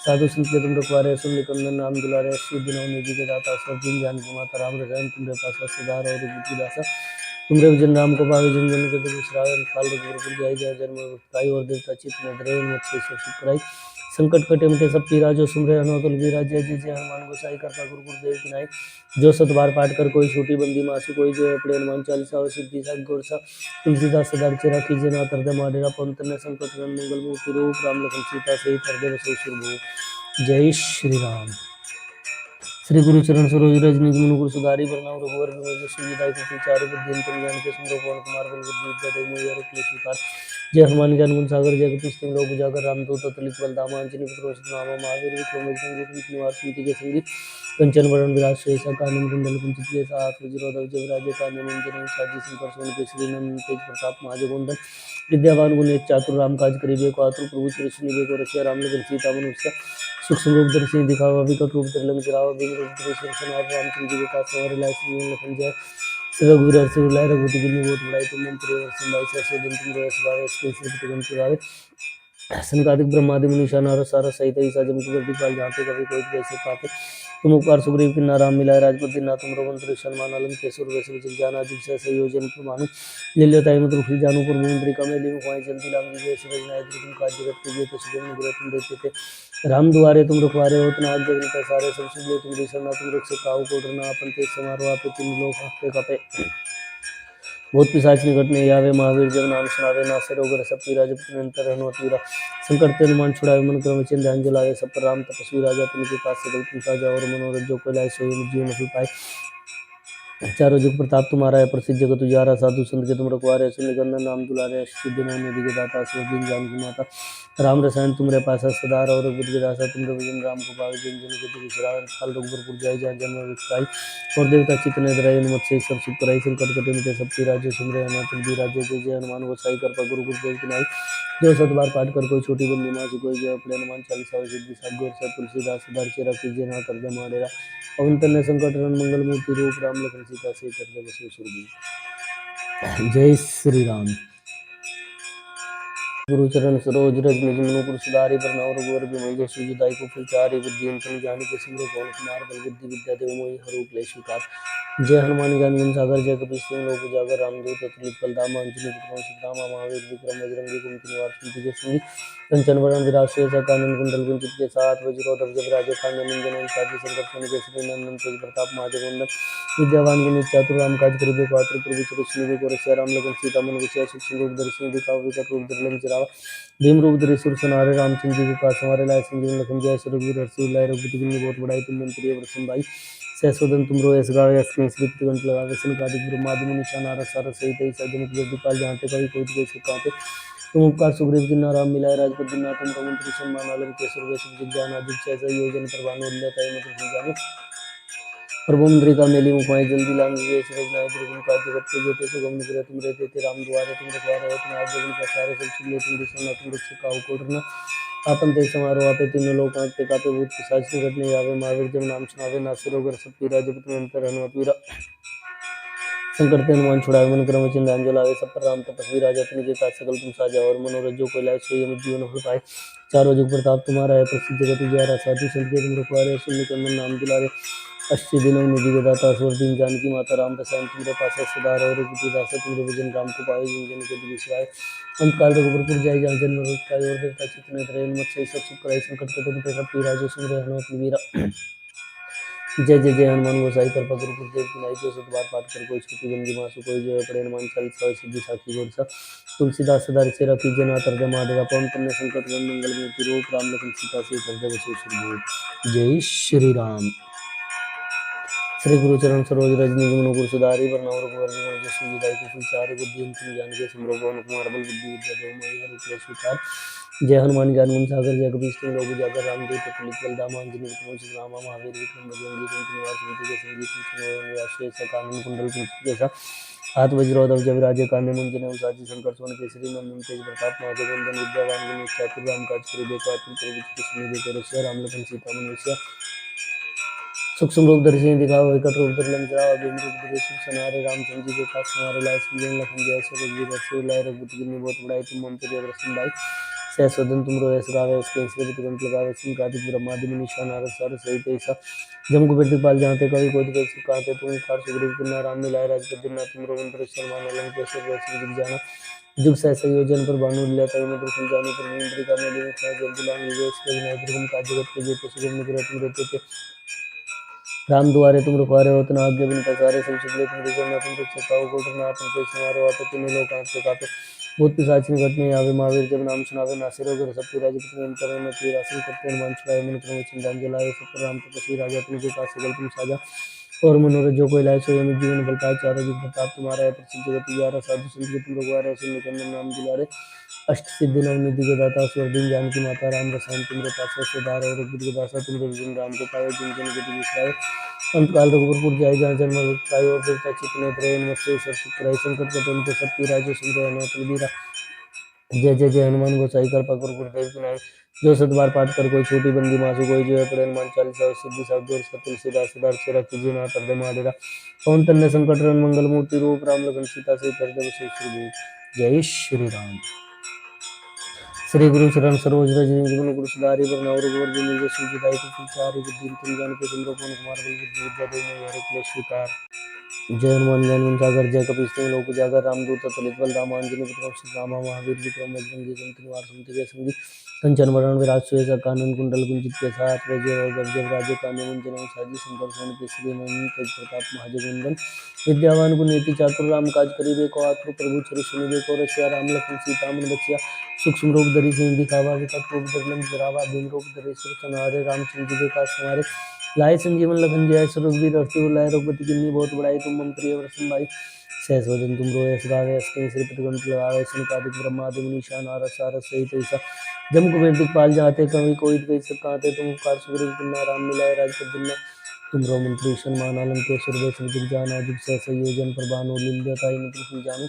साधु संत के तुम रखवारे सुन निकंदन नाम दुलारे श्री दिनों निधि के दाता सब दिन जान को माता राम रसायन तुम्हारे पास सिधार और बुद्धि दासा तुमरे भजन राम को पावे जन जन के तुम श्रावण काल रघुवर जाय जय जन्म ताई और देवता चित्त में धरे मत्स्य शुक्राई संकट कटे मिटे सब पीरा जो सुमरे हनुमत बलबीरा जय जय जय हनुमान गोसाई कृपा गुरु गुरुदेव की नाई जो सत बार पाठ कर कोई छोटी बंदी मासु कोई जो अपने हनुमान चालीसा और सिद्धि सा गोरसा तुलसीदास सदा चेरा कीजिए नाथ हृदय माडेरा पवन कन्या संकट मंगल मूर्ति रूप राम लखन सीता सहित हृदय बसे सुरभूप। जय श्री राम। श्री गुरु चरण सरोज रज निज मन गुरु सुधारी बरनाम रघुवर विमल जसु विदाई को चारि बुद्धि अंतम जान के सुंदर पवन कुमार बल बुद्धि विद्या देव मोहि हर क्लेश विकार जय हनुमान ज्ञान गुण सागर जय कपीस तिहुँ लोक उजागर रामदूत अतुलित बलधामा अंजनी पुत्र सुतनामा महावीर विक्रम बजरंगी कुमति निवास सुमति के संगी कंचन वरण विराज सुबेसा कानन कुंडल कुंचित केसा हाथ वज्र ध्वजा विराजय कांधे मूंज साजी शंकर सोन केसरी नंदन तेज प्रताप महाजगवंदन विद्यावान गुणी चातुर राम काज करिबे को आतुर प्रभु सुनिबे को रसिया राम लखन सीता मनुष्य सूक्ष्म रूप दर्शी दिखावा विकट रूप धर लंक जरावा बिन रूप धरे सिर सनार रामचंद्र जी के पास हमारे लाए सिंह लखन जय रघुवीर हर्षि लाए रघुपति की बहुत बड़ाई तुम मम प्रिय वत्सम भाई से स्वदन तुम रोयस गावे इसके स्थिति कंठ लगावे संकादिक ब्रह्मादि मुनीषा नारद सारद सहित ईसा जम कुबेर दिखपाल जाते कभी कोई जैसे पाते तुम उपकार सुग्रीव की नाराम मिलाए राजपद दिन तुम रोमंत्र शर्मा नलम केसुर वैश्व जग जाना जुग सहसा योजन प्रमाणु लील्योताई में तुम जानु पर मुंद्री कमेली मुखाई चलती लाम जी जय श्री रजनाय तुम काज जगत के जेते सुगम गुरु तुम देते थे राम दुआरे तुम रखवारे हो तना आज्ञा विनता सारे सब सुनले तुम सरना तुम रख से काहू को डरना अपन तेज समारोह आपे तीन लोग हाँकते कापे भूत पिशाच निकट नहीं आवे महावीर जब नाम सुनावे नासे रोग रस पीरा जब निरंतर हनुमत वीरा संकट ते हनुमान छुड़ावे मन क्रम चिन्ह ध्यान जलावे सब पर राम तपस्वी राजा तिनके पास सकल तुम साजा और मनोरथ जो कोई लाए सोई जीवन फल पाए चारों जुग प्रताप तुम्हारा है प्रसिद्ध जगत उजियारा साधु संत के तुम रखवारे सुन निकंदन नाम दुलारे सिद्धि निधि के दाता सब दिन जान की माता राम रसायन तुमरे पासा सदार और बुद्ध के दासा तुम भजन राम को पावे जन जन के तुम श्रावण काल रघुपुर जाय जहाँ जन्म विस्ताई और देवता चितने दराई मत्स्य सब सुख कराई संकट कटे मिटे सब पीरा सुमरे हनुमत बीरा जय जय जय हनुमान गोसाई कृपा गुरु गुरुदेव की नाई जो सत बार पाठ कर कोई छोटी बंदी मासी कोई जय अपने हनुमान चालीसा सिद्धि सागर से तुलसीदास सदार चेरा कीजिए नाथ हृदय माडेरा पवन कन्या संकट मंगल मूर्ति रूप राम लखन सीता से हृदय बसे सुरभूप। जय श्री राम। गुरु चरण सरोज रज निज मनु गुरु सुधारि बरनउँ रघुवर बिमल जसु जुदाई को फलचारि बुद्धि अंतम जानि के सिमरो पवन कुमार बल बुद्धि विद्या देव मोहि हर क्लेश विकार जय हनुमान ज्ञान गुण सागर जय कपीस तिहुँ लोक उजागर रामदूत अतुलित बलधामा अंजनी पुत्र सुदामा महावीर विक्रम बजरंगी कुमति निवार सुमति के संगी कंचन वरण विराज सुबेसा कानन कुंडल कुंचित केसा हाथ वज्र ध्वजा विराजय कांधे मूंज साजी शंकर सोन केसरी नंदन तेज प्रताप महाजगवंदन विद्यावान गुणी चातुर राम काज करिबे को आतुर प्रभु सुनिबे को रसिया राम लखन सीता मन विषय सूक्ष्म रूप दर्शन दिखाओ विकट रूप धर लंक जरावा भीम रूप धरे सुर सनारे रामचंद्र जी के पास हमारे लाए संजीवन लखन जय रघुवीर हर्षि लाए रघुपति की बहुत बड़ाई तुम मन प्रिय वत्सम भाई सहस्वदन तुम रोयस गावे अस्मिन स्मृति कंठ लगावे संकादिक ब्रह्मादि मुनीषा नारद सारद सहित ईसा जन कुबेर जानते कभी कोई कैसे कहते तुम उपकार सुग्रीव की नाराम मिलाए राजपद दिन तुम रमंत्री सम्मान आलम केसर वैश्व जग जाना जुग सहसा योजन पर भानु लताई में तुम जानो प्रभु मुद्रिका मेली मुखमाई जल्दी लांग गए रचनाएं दुर्गम का जगत के जेते सुगम निकले तुम रहते थे राम द्वारे तुम रखवारे हो तुम आज जगन का सारे सब सुनले तुम दिसना तुम रक्ष काहू कोटरना आपन ते समारोह आपे तीनों लोग आंख पे कापे भूत पिशाच निकटने आवे महावीर जब नाम सुनावे नासिर होकर सब पीरा जब तुम अंतर हनुमत पीरा संकट ते हनुमान छुड़ावे मन क्रम वचन ध्यान जो लावे सब पर राम तपस्वी राजा तुम के काज सकल तुम साजा और मनोरथ जो कोई लाए सोई अमित जीवन फल पाए चारों जुग प्रताप तुम्हारा है प्रसिद्ध जगत उजियारा साधु संत के तुम रखवारे सुन निकंदन नाम दुलारे अष्ट दिनों निधि के दाता असुर दीन जानकी माता राम रसायन तुम्हारे पास सदार और दास तुम्हारे भजन राम को पावे जिन जन के विश्वाय अंत काल रघुपुर जाय जहाँ जन्म पाए और देवता चित्त ने त्रय मत से सब सुख कराई संकट कटे मिटे सब पीरा जो सुन रहे हनुमत वीरा जय जय जय हनुमान गोसाई कृपा गुरु गुरुदेव की नाई जो सत बार पाठ कर कोई छोटी बंदी मासु कोई जो पड़े हनुमान चालीसा सिद्धि साखी गोरसा तुलसीदास सदा से रखी जना तर महादेवा पवन पुण्य संकट मंगल मूर्ति रूप राम लखन सीता से हृदय बसे जय श्री राम। श्री गुरु चरण सरोज रजनी जमुन गुरु सुधारी वरनौर कुंवर विमल जसु विदाई कुसुम चारि बुद्धि तुम जान के सिमरो पवन कुमार बल बुद्धि विद्या देव मैया रूप स्वीकार जय हनुमान ज्ञान गुण सागर जय कपीश तुम लोग जाकर रामदूत तुलित बलदाम अंजनी विक्रम रामा महावीर विक्रम बजरंगी कुंती निवास विजय के संगीत सुनो आश्रय कानन कुंडल कुंती जैसा हाथ वज्रोधव जब राजे कान्य मुंजने उसाजी शंकर सोन केसरी नंदन तेज प्रताप महाजगवंदन विद्यावान गुण चातुर राम काज करि देखो आतुर प्रभु कृष्ण देखो रसिया राम लखन सीता मन वसिया सूक्ष्म रूप दर्शी दिखाओ विकट रूप धर लंकाओ अभिम रूप धरे सुख सनारे रामचंद्र जी के पास हमारे लाए संजय लखन जय रघुवीर रसोई लाए रघुपति की बहुत बड़ाई तुम मम पे दर्शन भाई सहस्वदन तुम रो ऐसा गावे इसके इसके तुरंत लगावे सिंह कार्तिक ब्रह्मादि मुनीषा नारद सार सहित ऐसा जम को बेटी पाल जाते कवि कोई कैसे कहते तुम कार सुग्रीव किन्ना राम मिलाए राज कर दिना तुम रो मंत्र शर्मा लंकेश्वर वैसे दिख जाना जुग सहसा योजन पर भानु लेता है मधुर सुलझाने पर मुंद्रिका मेली में जल्दी लांग विजय इसके विनायक दुर्गम का जगत के जेते सुगम निकले तुम रहते थे राम दुआरे तुम रुखवारे हो तना आज्ञा बिन पसारे सब सुखले तुम दिशा तुम कुछ छकाओ कोट ना तुम कोई समारो आप तीनों लोग आंख से कापे भूत पिशाच निकट नहीं आवे महावीर जब नाम सुनावे नासिर होकर सब पीरा जब तुम अंतर में पीर आसन करते हनुमान छुड़ाए मन क्रम चिंतन जलाए सब पर राम तपस्वी राजा तुम के काज सकल तुम साजा और मनोरथ जो कोई लाए सोई अमित जीवन फल पाए चारों जुग प्रताप तुम्हारा है प्रसिद्ध जगत उजियारा साधु संत के तुम रघुवारे सुन निकंदन नाम दुलारे अष्ट सिद्धि नवनिधि के दाता स्वर दिन जानकी माता राम रसायन तुम्हारे पास सदार और रघुवीर के दासा तुम रघुवीर राम को पाए जिन जन के विश्वाय अंतकाल रघुपुर जाय जहाँ जन्म पाए और देवता चित्त ने त्रय मत से सब सुख कराई संकट कटे मिटे सब पीरा जो सुन रहे हनुमत बलबीरा जय जय जय हनुमान गोसाई कृपा गुरु गुरुदेव की नाई जो सत बार पाठ कर कोई छोटी बंदी मासु कोई जो है पड़े हनुमान चालीसा सिद्धि साधु और तुलसीदास सदा से रखी जी नाथ हृदय महाडेरा पवन तन्य संकट रन मंगल मूर्ति रूप राम लखन सीता से हृदय बसे जय श्री राम। श्री गुरु चरण सरोज रजनी जीवन गुरु सुधारी वरनौर कुंवर विमल जसु विदाई कुसुम चारि बुद्धि तुम जान के सिमरो पवन कुमार बल बुद्धि विद्या देव मैया रूप स्वीकार जय हनुमान ज्ञान गुण सागर जय कपीश तिहुँ लोक उजागर रामदूत अतुलित बल राम अंजनी पुत्र रामा महावीर विक्रम बजरंगी कुमति निवार सुमति के संगी कंचन वरण विराज सुबेसा कानन कुंडल कुंचित केसा हाथ वज्र और गजब राजे कान्य मुंजन साजी शंकर सोन केसरी नंदन तेज प्रताप महाजगवंदन विद्यावान गुणीति चातुर राम काज करिबे को आतुर प्रभु चरि सुनिबे को रसिया राम लखन सीता मन बचिया सूक्ष्म रूप धरि सिंह दिखावा विकट रूप धरि लंक जरावा भीम रूप धरि सुर संहारे रामचंद्र जी के काज सवारे लाए संजीवन लखन जय रघुवीर हर्षि लाए रघुपति किन्नी बहुत बड़ाई तुम मम प्रिय वरसन भाई सहस्वदन तुम रोए अस गावे अस्ते श्री प्रतिगंत लगावे सनकादिक ब्रह्मादि मुनीषा नारद सारद सहित ऐसा जम कुबेर दिखपाल जाते कवि कोई कैसे कहते तुम कार सुग्रीव किन्ना राम मिलाए राज कर दिन्ना तुम रो मंत्री सन्मान अलंकेश्वर वैष्णव दिख जाना जुग सहसा योजन पर भानु लील्यताई मित्र जानु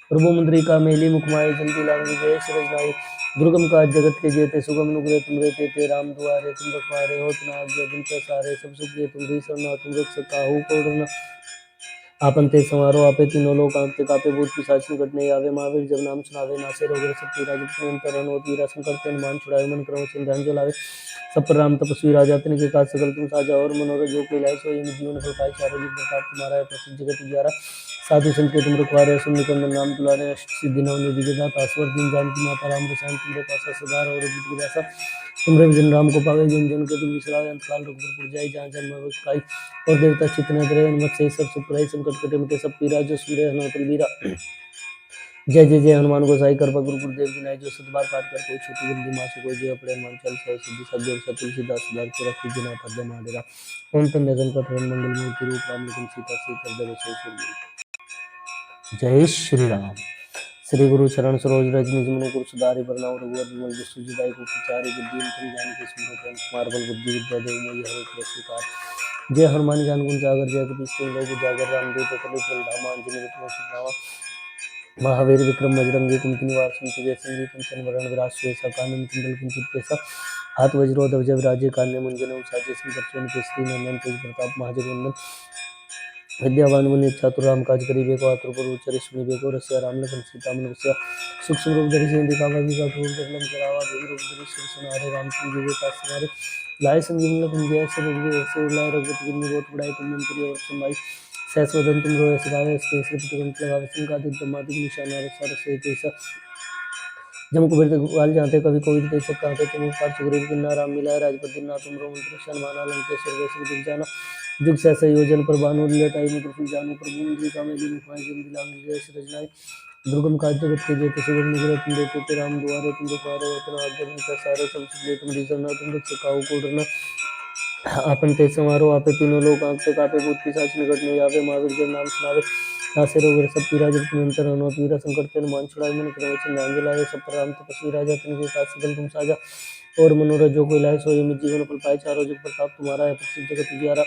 प्रभु मंत्री का मेली मुखमाई जल्दी लांग जय सूरज नाई दुर्गम काज जगत के जेते सुगम नुग्रे तुम रहते थे राम दुआरे तुम रखवारे हो तना आज्ञा बिन सारे सब सुख दे तुम री सरना तुम रख काहू को डरना आपन ते समारोह आपे तीनों लोग आंखते कापे भूत पिशाच निकट नहीं आवे महावीर जब नाम सुनावे नासे रोग सब पीरा जब तुम अंतर हनुमत वीरा संकट ते हनुमान छुड़ावे मन क्रम चिंतन जलावे सब पर राम तपस्वी राजा तिनके काज सकल तुम साजा और मनोरथ जो कोई लाए सोई जीवन फल पाए चारों जुग प्रताप तुम्हारा है प्रसिद्ध जगत उजियारा साधु संत के तुम रखवारे सुन निकंदन नाम तुलारे अष्ट सिद्धि नव निधि के दाता स्वर दिन जानकी माता राम रसायन तुम्हारे पास सदार और विदासा तुमरे भजन राम को पावे जन जन के तुम विसरावे अंतकाल रघुपुर जाई जहाँ जन्म खाई और देवता चित्त ने त्रय मत से सब सुख संकट कटे मिटे सब पीरा जो सुन रहे हनुमत बलबीरा जय जय जय हनुमान गोसाई कृपा गुरु गुरुदेव की नाई जो सत बार पाठ कर कोई छोटी बंदी मासु कोई जय पड़े हनुमान चालीसा सिद्धि साध्य और तुलसीदास सदा के रखी जना हृदय महाडेरा ओम तन्य संकट हरण मंगल मूर्ति रूप राम लखन सीता से हृदय बसे जय श्री राम। श्री गुरु चरण सरोज रज निज मन गुरु सुधारि बरनउँ रघुवर विमल जसु जुदाई को प्रचारि बुद्धि तुम जानकी स्मरो प्रेम कुमार बल बुद्धि विद्या देव मोहि हर एक स्वीकार। जय हनुमान ज्ञान गुण सागर जय कपीस तिहुँ लोक उजागर रामदूत अतुलित बल धामा अंजनी विक्रम सुनामा। महावीर विक्रम बजरंगी कुमति निवार सुमति जय कंचन वरण विराज सुबेसा कानन कुंडल कुंचित केसा हाथ वज्रो ध्वज विराजे कान्य मुंजन साजे संकर्षण केसरी नंदन तेज प्रताप महाजगवंदन विद्यावान गुणी चातुर राम काज करिबे को आतुर पर उच्चरि सुनिबे को रसिया राम लखन सीता मन बसिया सूक्ष्म रूप धरि सिंह दिखावा भी काटूर जगलम करावा भीम रूप धरि सिर सुनारे रामचंद्र जी के काज सवारे लाए संजीवन लखन जय से रघुवीर हर्षि लाए रघुपति गिन्नी बहुत बड़ाई तुम मन प्रिय और समाई सहस वदन तुम रोय सगावे इसके श्री पति लगावे सिंह ब्रह्मादि निशान सार सहित ऐसा जम कुबेर ग्वाल जाते कभी कोई देख सकता है तुम पार सुग्रीव किन्ना राम मिलाए राजपद दिना तुम रो मंत्र माना लंकेश्वर वैश्व दिख जाना जुग सहसा योजन पर बानु लेटाई मुद्र फुल जानु प्रभु मुद्री का मेली मुखाई जम दिलांग जय रजनाई दुर्गम काज जगत के जेते सुगम निग्रह तुम देते ते राम दुआरे तुम दुखारे वतन आज्ञा बिन सारे सब सुझे तुम रीसना तुम रख सकाऊ को डरना आपन ते समारो आपे तीनों लोग आंखते कापे भूत पिशाच निकट नहीं आवे महावीर जब नाम सुनावे नासे रोग सब पीरा जब तुम अंतर हनो पीरा संकट तेन मान छुड़ाए मन क्रम वचन ध्यान दिलावे सब पर राम तपस्वी राजा तिनके साथ सकल तुम साजा और मनोरथ जो कोई लाए सोई में जीवन फल पाए चारों जुग प्रताप तुम्हारा है प्रसिद्ध जगत उजियारा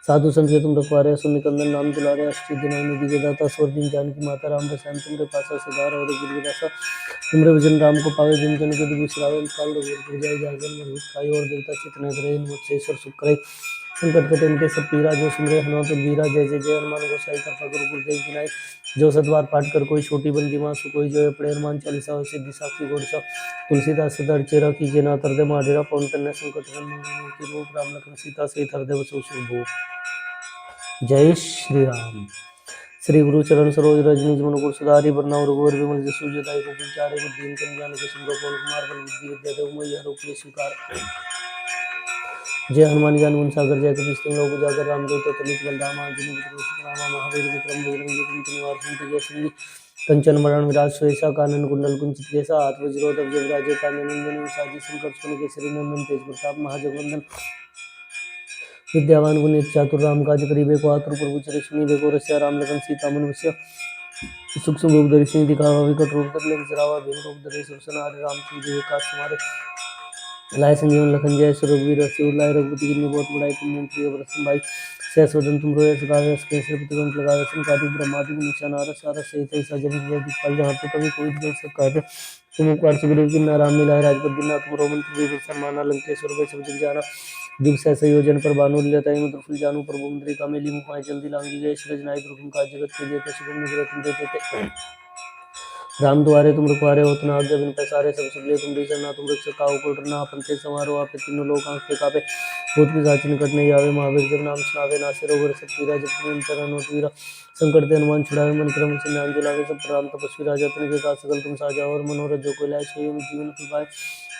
साधु संत के तुम रखवारे सुन निकंदन नाम दुलारे अष्ट दिनों निधि के दाता स्वर दिन जानकी माता राम रसायन तुमरे पासा सदार और गिरगिरासा तुमरे भजन राम को पावे जिन जन के दुख बिसरावे काल रघुवर जाय जागन मन खाई और देवता चितन धरे मुझसे ईश्वर सुख करे संकट कटे इनके सब पीरा जो सुमरे हनुमत वीरा जय जय जय हनुमान गोसाई कृपा गुरु गुरुदेव की नाई जो सतवार पाठ कर कोई छोटी बंदी मासु कोई जो पड़े हनुमान चालीसा हो सिद्धि साखी गोड़सा तुलसीदास सदर चेरा कीजिए ना तर दे माडेरा पवन कन्या संकट मूर्ति रूप राम लखन सीता सहित हृदय बसो शुभ। जय श्री राम। श्री गुरु चरण सरोज रज निज मन गुरु सुधारि बरनउँ रघुवर विमल जसु जदाई को विचारे बुद्धि कन जान के सिमरो पवन कुमार बल बुद्धि विद्या देव मोहि हर एक स्वीकार। जय हनुमान ज्ञान गुण सागर जय कपीस तिहुँ लोक उजागर रामदूत अतुलित बल धामा अंजनी विक्रम सुनामा। महावीर विक्रम बजरंगी कुमति निवार सुमति जय सिंह कंचन वरण विराज सुबेसा कानन कुंडल कुंचित केसा हाथ वज्रो ध्वज विराजे कान्य मुंजन साजी संकर्षण केसरी नंदन तेज प्रताप महाजगवंदन विद्यावान गुणी चातुर राम काज करिबे को आतुर प्रभु चरित सुनिबे को रसिया राम लखन सीता मन बसिया सूक्ष्म रूप धरि सिंह दिखावा विकट रूप धरि लंक जरावा भीम रूप धरि सिर सुनारे रामचंद्र जी के काज सवारे लाए संजीवन लखन जय श्री रघुवीर हर्षि लाए रघुपति गिन्नी बहुत बड़ाई तुम मन प्रिय और समाई सहस वदन तुम रोय सगावे इसके श्रीपति लगावे संकादि ब्रह्मादि निशान सारा सहित ऐसा जब दिखपाल जहाँ पे कभी कोई देख सकता है तुम एक बार सुग्रीव किन्ना राम मिलाए राजपद दिना तुम रो मंत्र विभीषण माना लंकेश्वर वैश्व दिख जाना जुग सहसा योजन पर बानु लेताई मुद्र फुल जानु प्रभु मुद्री का मेली मुखाई जल्दी लांगी जय रजनाई दुर्गम काज जगत के जेते सुगम निग्रह तुम देते राम दुआरे तुम रखवारे होत न आज्ञा बिन पैसारे सब सुबले तुम रीसना तुम रख सकाओ को डरना आपन ते समारो आपे तीनों लोग आंखते कापे भूत पिशाच निकट नहीं आवे महावीर जब नाम सुनावे नासे रोग सब पीरा जब तुम अंतर हनुमत वीरा संकट ते हनुमान छुड़ावे मन क्रम वचन ध्यान दिलावे सब पर राम तपस्वी राजा तिनके काज सकल तुम साजा और मनोरथ जो कोई लाए सोई में जीवन फल पाए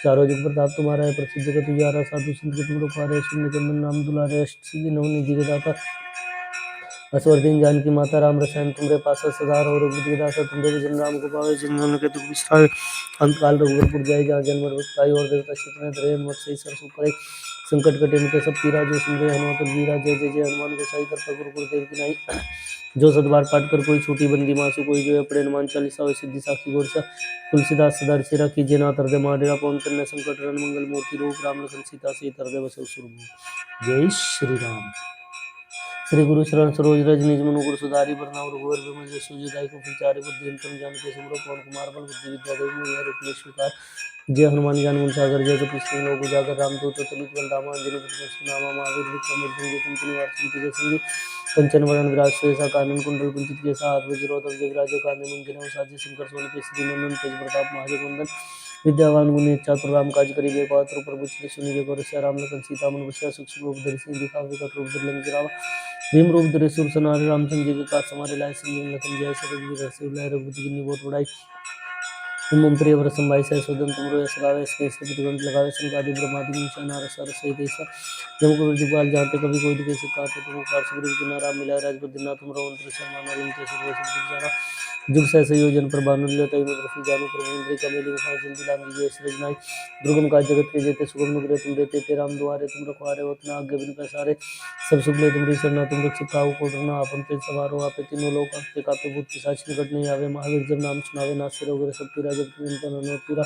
चारों जुग प्रताप तुम्हारा है प्रसिद्ध जगत उजियारा साधु संत के तुम रखवारे सुन निकंदन नाम दुलारे अष्ट सिद्धि नव निधि के दाता असवर दिन जानकी माता राम रसायन तुमरे पासा सदार और बुद्धिदासा तुमरे भजन राम को पावे जिन के दुख बिसरावे अंत काल रघुवर जाय जहाँ जन्म पाई और देवता चितन धरे मुझसे ईश्वर सुख करे संकट कटे मिटे सब पीरा जो सुमरे हनुमत वीरा जय जय जय हनुमान गोसाई कृपा गुरु गुरुदेव की नाई जो सतबार पाठ कर कोई छोटी बंदी मासु कोई जो पड़े हनुमान चालीसा हो सिद्धि साखी गोरसा तुलसीदास सदर चेरा कीजिए ना तर दे माडेरा पवन कन्या संकट हरण मंगल मूर्ति रूप राम लखन सीता सहित हृदय बसो शुभ। जय श्री राम। श्री गुरु चरण सरोज रज निज मनु गुरु सुधारि बरनउँ रघुवर विमल जसु जदाई को विचारे बुद्धि तम जानकी सिमरो पवन कुमार बल बुद्धि विद्या देव मोहि हर एक स्वीकार। जय हनुमान ज्ञान गुण सागर जय कपीस तिहुँ लोक उजागर रामदूत अतुलित बल धामा अंजनी पुत्र सुनामा। महावीर विक्रम बजरंगी कुमति निवार सुमति जय सिंह कंचन वरण विराज सुबेसा कानन कुंडल कुंचित केसा हाथ वज्रो ध्वज विराजे कान्य मुंजन साजी संकर्षण केसरी नंदन तेज प्रताप महाजगवंदन विद्यावान गुणी चातुर राम काज करिबे को आतुर प्रभु चरित सुनिबे को रसिया राम लखन सीता मन बसिया सूक्ष्म रूप धरि सिंह दिखावे विकट रूप धरि लंक जरावा भीम रूप धरि सिर सुनारे रामचंद्र जी के काज सवारे लाए संजीवन लखन जय श्री रघुवीर हर्षि लाए रघुपति गिन्नी बहुत बड़ाई तुम मम प्रिय व्रत संभाई सह सोदन तुम रोय सगावे इसके श्रीपति लगावे संकादि ब्रह्मादि निशान सार सहित ऐसा जब को दिखपाल जाते कभी कोई दिखे सकता तुम कार सुग्रीव किन्ना राम मिलाए राजपद दिना तुम रो मंत्र माना लंकेश्वर वैश्व दिख जाना जुग सहसा योजन पर बानुल्य तय मद्रफी जानु प्रभुंद्री कमेली मुखाय जल्दी लांगी जय सृजनाई दुर्गम काज जगत के जेते सुगम नुग्रह तुम देते ते राम दुआरे तुम रखवारे होतना आगे बिन पैसारे सब सुख ले तुमरी शरणा तुम रक्षित काहू को डरना आपन ते सवारो आपे तीनों लोक आपके कापे भूत पिशाच निकट नहीं आवे महावीर जब नाम सुनावे नासे रोग सब पीरा जब तुम अनंत पीरा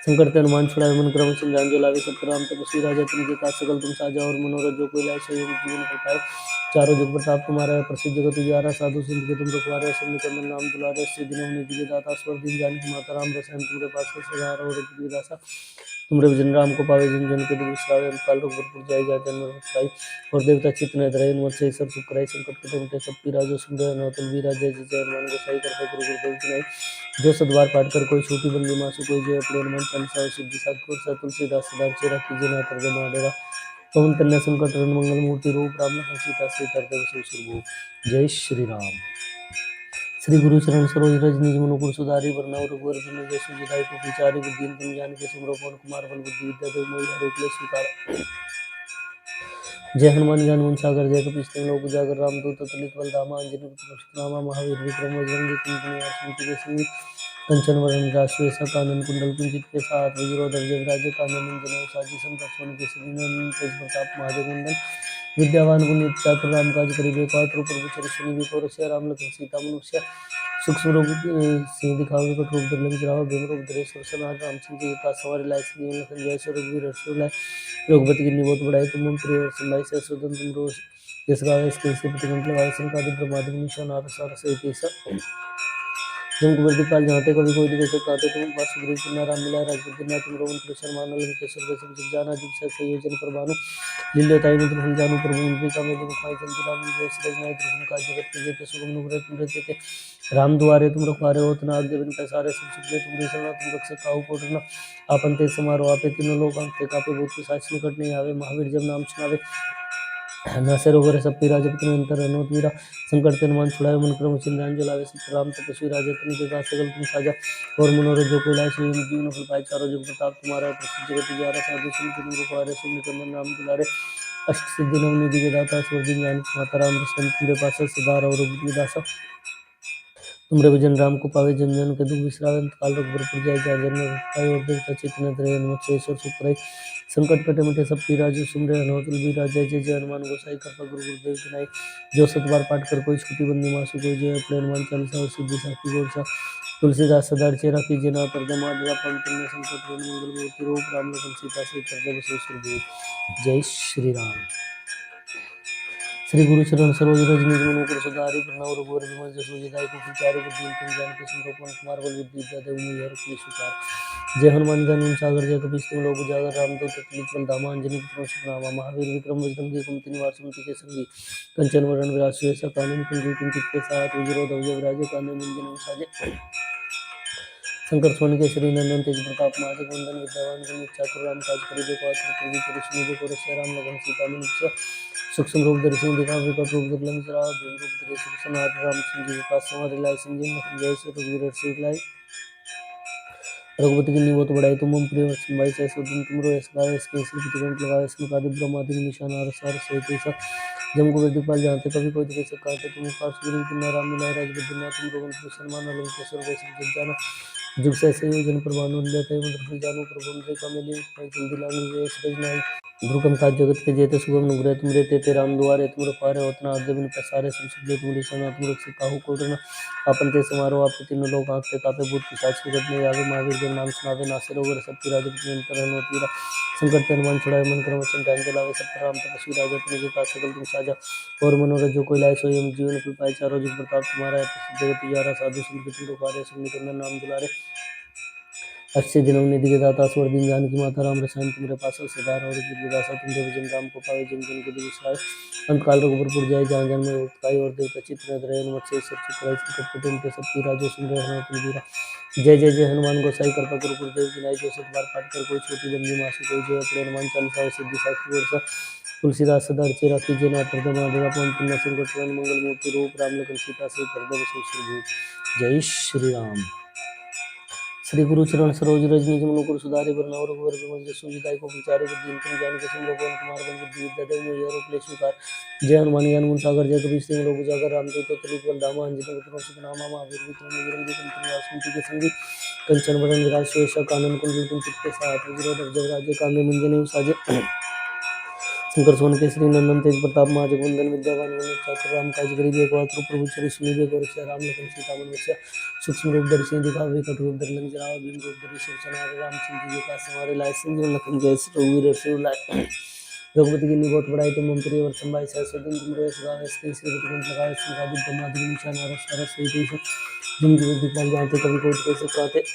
संकट ते हनुमान छुड़ाए मन क्रम संजान जो लावे सब राम तपस्वी राजा तुमके काज सकल तुम साजा और मनोरथ जो कोई लाए सही जीवन को पाए चारों जुग प्रताप तुम्हारा है प्रसिद्ध जगत उजियारा साधु संत के तुम रखवारे सब निकंदन नाम दुलारे से दिनों निधि के दाता स्वर दिन जानकी माता राम रसायन तुम्हारे पास सदा और दासा तुमरे भजन राम को पावे जन जन के दुख बिसरावे काल भरपुर जाय जा जन्म पाई और देवता चित्त न धरे मन से सब सुख कराई संकट कटे मिटे सब पीरा जो सुंदर नौतल वीरा जय जय जय हनुमान गोसाई कर गुरु गुरुदेव की नाई जो सद्वार पाठ कर कोई छोटी बंदी मासु कोई जय अपने हनुमान चालीसा सिद्धि साधु सा तुलसीदास सदा चेरा कीजिए ना कर माडेरा पवन कन्या संकट रन मंगल मूर्ति रूप राम लखन सीता से करते सुरभूप जय श्री राम। श्री गुरु चरण सरोज रज निज मनुपुर सुधारी वरना रघुवर बिनु जसु जिदाई को विचारी बुद्धि तुम जान के सिमरो पवन कुमार बल बुद्धि विद्या देव मोहि हरोकले स्वीकार जय हनुमान ज्ञान गुण सागर जय कपीस तिम लोक उजागर रामदूत अतुलित बल धामा अंजनी पुत्र नामा महावीर विक्रम बजरंगी कुमति सुमति के संगी कंचन वरण राशि कानन कुंडल कुंजित के साथ वज्रोधर जय विराजे कानन जन साजी संकट सोन के श्रीनंदन तेज प्रताप महादेव नंदन विद्यावान गुणी चातुर राम काज करिबे पात्र प्रभु चरित्र निधि रसिया राम लखन सीता मनुष्य सूक्ष्म रूप सिंह दिखावे कट रूप धरलंग गिराव भीम रूप धरे सरसनाथ रामचंद्र जी का सवार लाए संजीवन लखन जय सो रघुवीर हर्ष लाए रघुपति की निबोध बढ़ाई तुम प्रिय संभाई से सुदन तुम रोज जिस गावे इसके से प्रतिगंत लगाए संकादि ब्रह्मादि निशान आर सार सहित सब जम कुबर दिपाल जाते कभी कोई दिखे से काते तुम पास सुग्रीव किन्ना राम मिला राजपुत ना तुम रोमन कृष्ण मान लंकेश्वर वैसे जग जाना जुग से संयोजन परमाणु लील्यो ताई मुद्र हम जानू प्रभु उनकी का मेरे मुखाई चलती राम जय श्री रजनाई तुम का जगत के जेते सुगम नुग्रह तुम रहते राम दुआरे तुम रखवारे हो तना आगे बिन पैसारे सब सुख ले तुम शरणा तुम रक्षक काहू को डरना आपन ते समारो आपे तीनों लोग अंते कापे भूत पिशाच निकट नहीं आवे महावीर जब नाम सुनावे नासे रोग सब पीरा जब तुम अंतर अनोत वीरा संकट ते हनुमान छुड़ाए मन क्रम चिंतान जो लावे सब राम तपस्वी राजा तुम के काज सकल तुम साजा और मनोरथ जो कोई लाए सो जीवन फल पाए चारों जुग प्रताप तुम्हारा प्रसिद्ध जगत उजियारा साधु संत तुम रूपारे सुन निकंदन नाम दुलारे अष्ट सिद्धि नव निधि के दाता स्वर दिन जान माता राम रसन तुम्हारे पास सदा और दासा तुमरे भजन राम को पावे जन जन के दुख बिसरावे अंत काल रघुबर जाय जा जन्म पाए और देवता चित्त न धरे हनुमत से ईश्वर सुख करे संकट कटे मिटे सब पीरा जो सुमरे हनुमत बीरा जय जय जय हनुमान गोसाई कृपा गुरु गुरुदेव की नाई जो सतबार पाठ कर कोई छोटी बंदी मासु कोई जय अपने हनुमान चालीसा और सिद्धि साखी गोर सा तुलसीदास सदा चेरा कीजिए ना कर दे माधुरा पवन कन्या संकट मंगल मूर्ति रूप राम लखन सीता से कर दे जय श्री राम। श्री गुरु चरण सरोज रज निज मनु कर सुधारी प्रणव रघुवर विमल जसु जदाई को विचारे बुद्धि तुम जान के संकल्पन कुमार बल बुद्धि विद्या देव मुनि हर कोई स्वीकार जय हनुमान ज्ञान सागर जय कपीस तिम लोक उजागर रामदूत अतुलित बल धामा अंजनी पुत्र सुनामा महावीर विक्रम बजरंगी कुमति निवार सुमति के संगी कंचन वरण विराज सुयसा कानन कुंजी कुंचित के साथ विजरो धवज विराजे कानन मुंजन साजे शंकर सोन के श्री नंदन तेज प्रताप महादेव नंदन विद्यावान गुणी चातुर राम काज करिबे पात्र प्रभु चरित्र निधि रसिया राम लखन सीता मनुष्य सूक्ष्म रूप धरि सिंह दिखावे विकट रूप धरि लंक जरावे भीम रूप धरि सरसनाथ रामचंद्र जी का सवार लाए संजीवन लखन जय सो रघुवीर हर्ष लाए रघुपति की निबोध बढ़ाई तुम प्रिय भाई से सुदन तुम रो गावे इसके प्रतिगंत लगावे संकादि ब्रह्मादि निशान आर सार सहित जम को दिपाल जानते कभी कोई दिखे से कहते तुम पास गुरु किन्ना राम मिलाए राजबुद्धि ना तुम रोमन कृष्ण मान लंकेश्वर वैसे जग जाना जुग से संयोजन प्रमाण लेते मंत्र जानू प्रभु उनके कमेली जल्दी लांगी जय श्री नाई दुर्गम काज जगत के जेते सुगम नुग्रह तुम रहते ते राम दुआरे तुम रखवारे होतना आगे बिन पसारे सब सुख तुम शरणा तुम रक्षक काहू को डरना आपन ते समारो आप तीनों लोग आंखते कापे भूत पिशाच की रट में आवे महावीर जन नाम सुनावे नासे रोग सब पीरा जब तुम अंतर हनुमत वीरा संकट ते हनुमान छुड़ाए मन क्रम वचन ध्यान जलावे सब राम तपस्वी राजा तुम के काज सकल तुम साजा और मनोरथ जो कोई लाए सो जीवन फल पाए चारों जुग प्रताप तुम्हारा है प्रसिद्ध जगत उजियारा साधु संत तुम रखवारे सब निकंदन नाम दुलारे अच्छे दिनों निधि के दाता स्वर दिन जानकी माता राम रसायन तुम्हारे पास सदार और दासा तुमरे भजन राम को पावे जन जन के दुख बिसराए अंत काल रघुबर जाय जहाँ जन में भक्ताई और देवता चित्त न धरे हनुमत से सब चित संकट कटे मिटे सब पीरा जो सुन रहे हनुमत बीरा जय जय जय हनुमान गोसाई कृपा गुरु गुरुदेव की नाई जो सतबार पाठ कर कोई छोटी बंदी मासु कोई जय अपने हनुमान चालीसा और सिद्धि साखी गोर सा तुलसीदास सदा चेरा कीजिए ना कर दमा देवा पवन पुण्य संकट मंगल मूर्ति रूप राम लखन सीता से कर दे जय श्री राम। श्री गुरु चरण सरोज रज निज मन मुकुर सुधारि बरनउँ रघुवर बिमल जसु हृदय को विचारे बुद्धि तुम ज्ञान के सिमरो पवन कुमार बल बुद्धि विद्या देव मोहि हरहु क्लेश विकार जय हनुमान ज्ञान गुण सागर जय कपीस तिहुँ लोक उजागर रामदूत अतुलित बल धामा अंजनी पुत्र सुत नामा महावीर विक्रम बजरंगी कुमति निवास सुमति के संगी कंचन बरन विराज सुयसा कानन कुंडल कुंचित के साथ विजय जग राज्य कामे मंजने साजे शंकर सोन केसरी नंदन तेज प्रताप महाजगवंदन विद्यावान गुणी चातुर राम काज गरीब एक बात प्रभु चरि सुनिबे को रक्षा राम लखन सीता मन रक्षा सूक्ष्म रूप धरि सिंह दिखावे कट रूप धरि लंक जरावे भीम रूप धरि शिव समारे रामचंद्र जी का समारे लाए संजीवन लखन जय श्री रघुवीर शिव लाए रघुपति की बहुत बड़ाई तुम मम प्रिय वर्ष संभाई सहस्र दिन तुम रोए सदा श्री श्री रघुपति लगाए सिंहादि ब्रह्मादि निशान आरस सरस सहित जिन जीवन दिखाल जानते कवि कोट कैसे कहते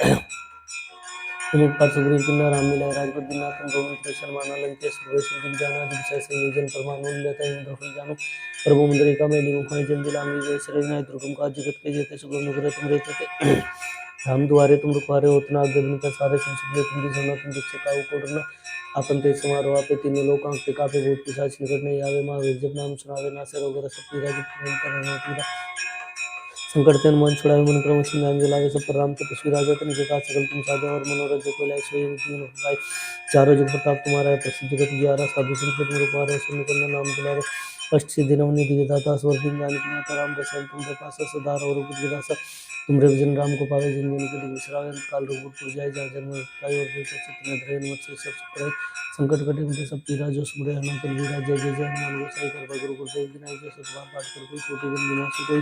तुम पर सुग्रीव किन्नर राम मिलाए राजपद दीनाथ तुम गोविंद शर्माना लंकेश सुरेश जाना जिनसे संयोजन परमाणु लेते हैं दफन जानो प्रभु मुद्रिका में निमुखाई जल्दी लांगी जय श्री नाय दुर्गम का जगत के जेते सुगम नुग्रह तुम रहते राम दुआरे तुम रुखवारे होतना आगे बिन सारे संसदीय तुम सुना तुम दीक्षे काऊ कोडरना अपन ते समारोह पे तीनों लोग आंख कापे भूत पिशाच निकट नहीं आवे महावीर जब नाम सुनावे नासे रोग रस पीरा जित पीरा संकट ते हनुमान छुड़ाए मन क्रम सिंह जलावे सब पर राम तपस्वी राजा तन के काज सकल तुम साधे और मनोरथ जो कोई लाए सोई जीवन फुलाए चारों जुग प्रताप तुम्हारा है प्रसिद्ध जगत जियारा साधु संत तुम रूपारे सुन कन्या नाम दुलारे अष्ट सिद्धि नवनि दिव्य दाता स्वर दिन जानकी माता राम रसायन तुम पास सदा और विदासा तुम जन राम को पावे जन जन के विश्राम काल रूप पुर जाय जा जन्म काय और देवता चित्त में धरे मत से सब सुख संकट कटे मुझे सब पीरा जो सुमरे हनुमान वीरा जय जय जय हनुमान गोसाई कर गुरु गुरुदेव विनायक जय सतबार पाठ कर कोई छोटी बंदी मासी कोई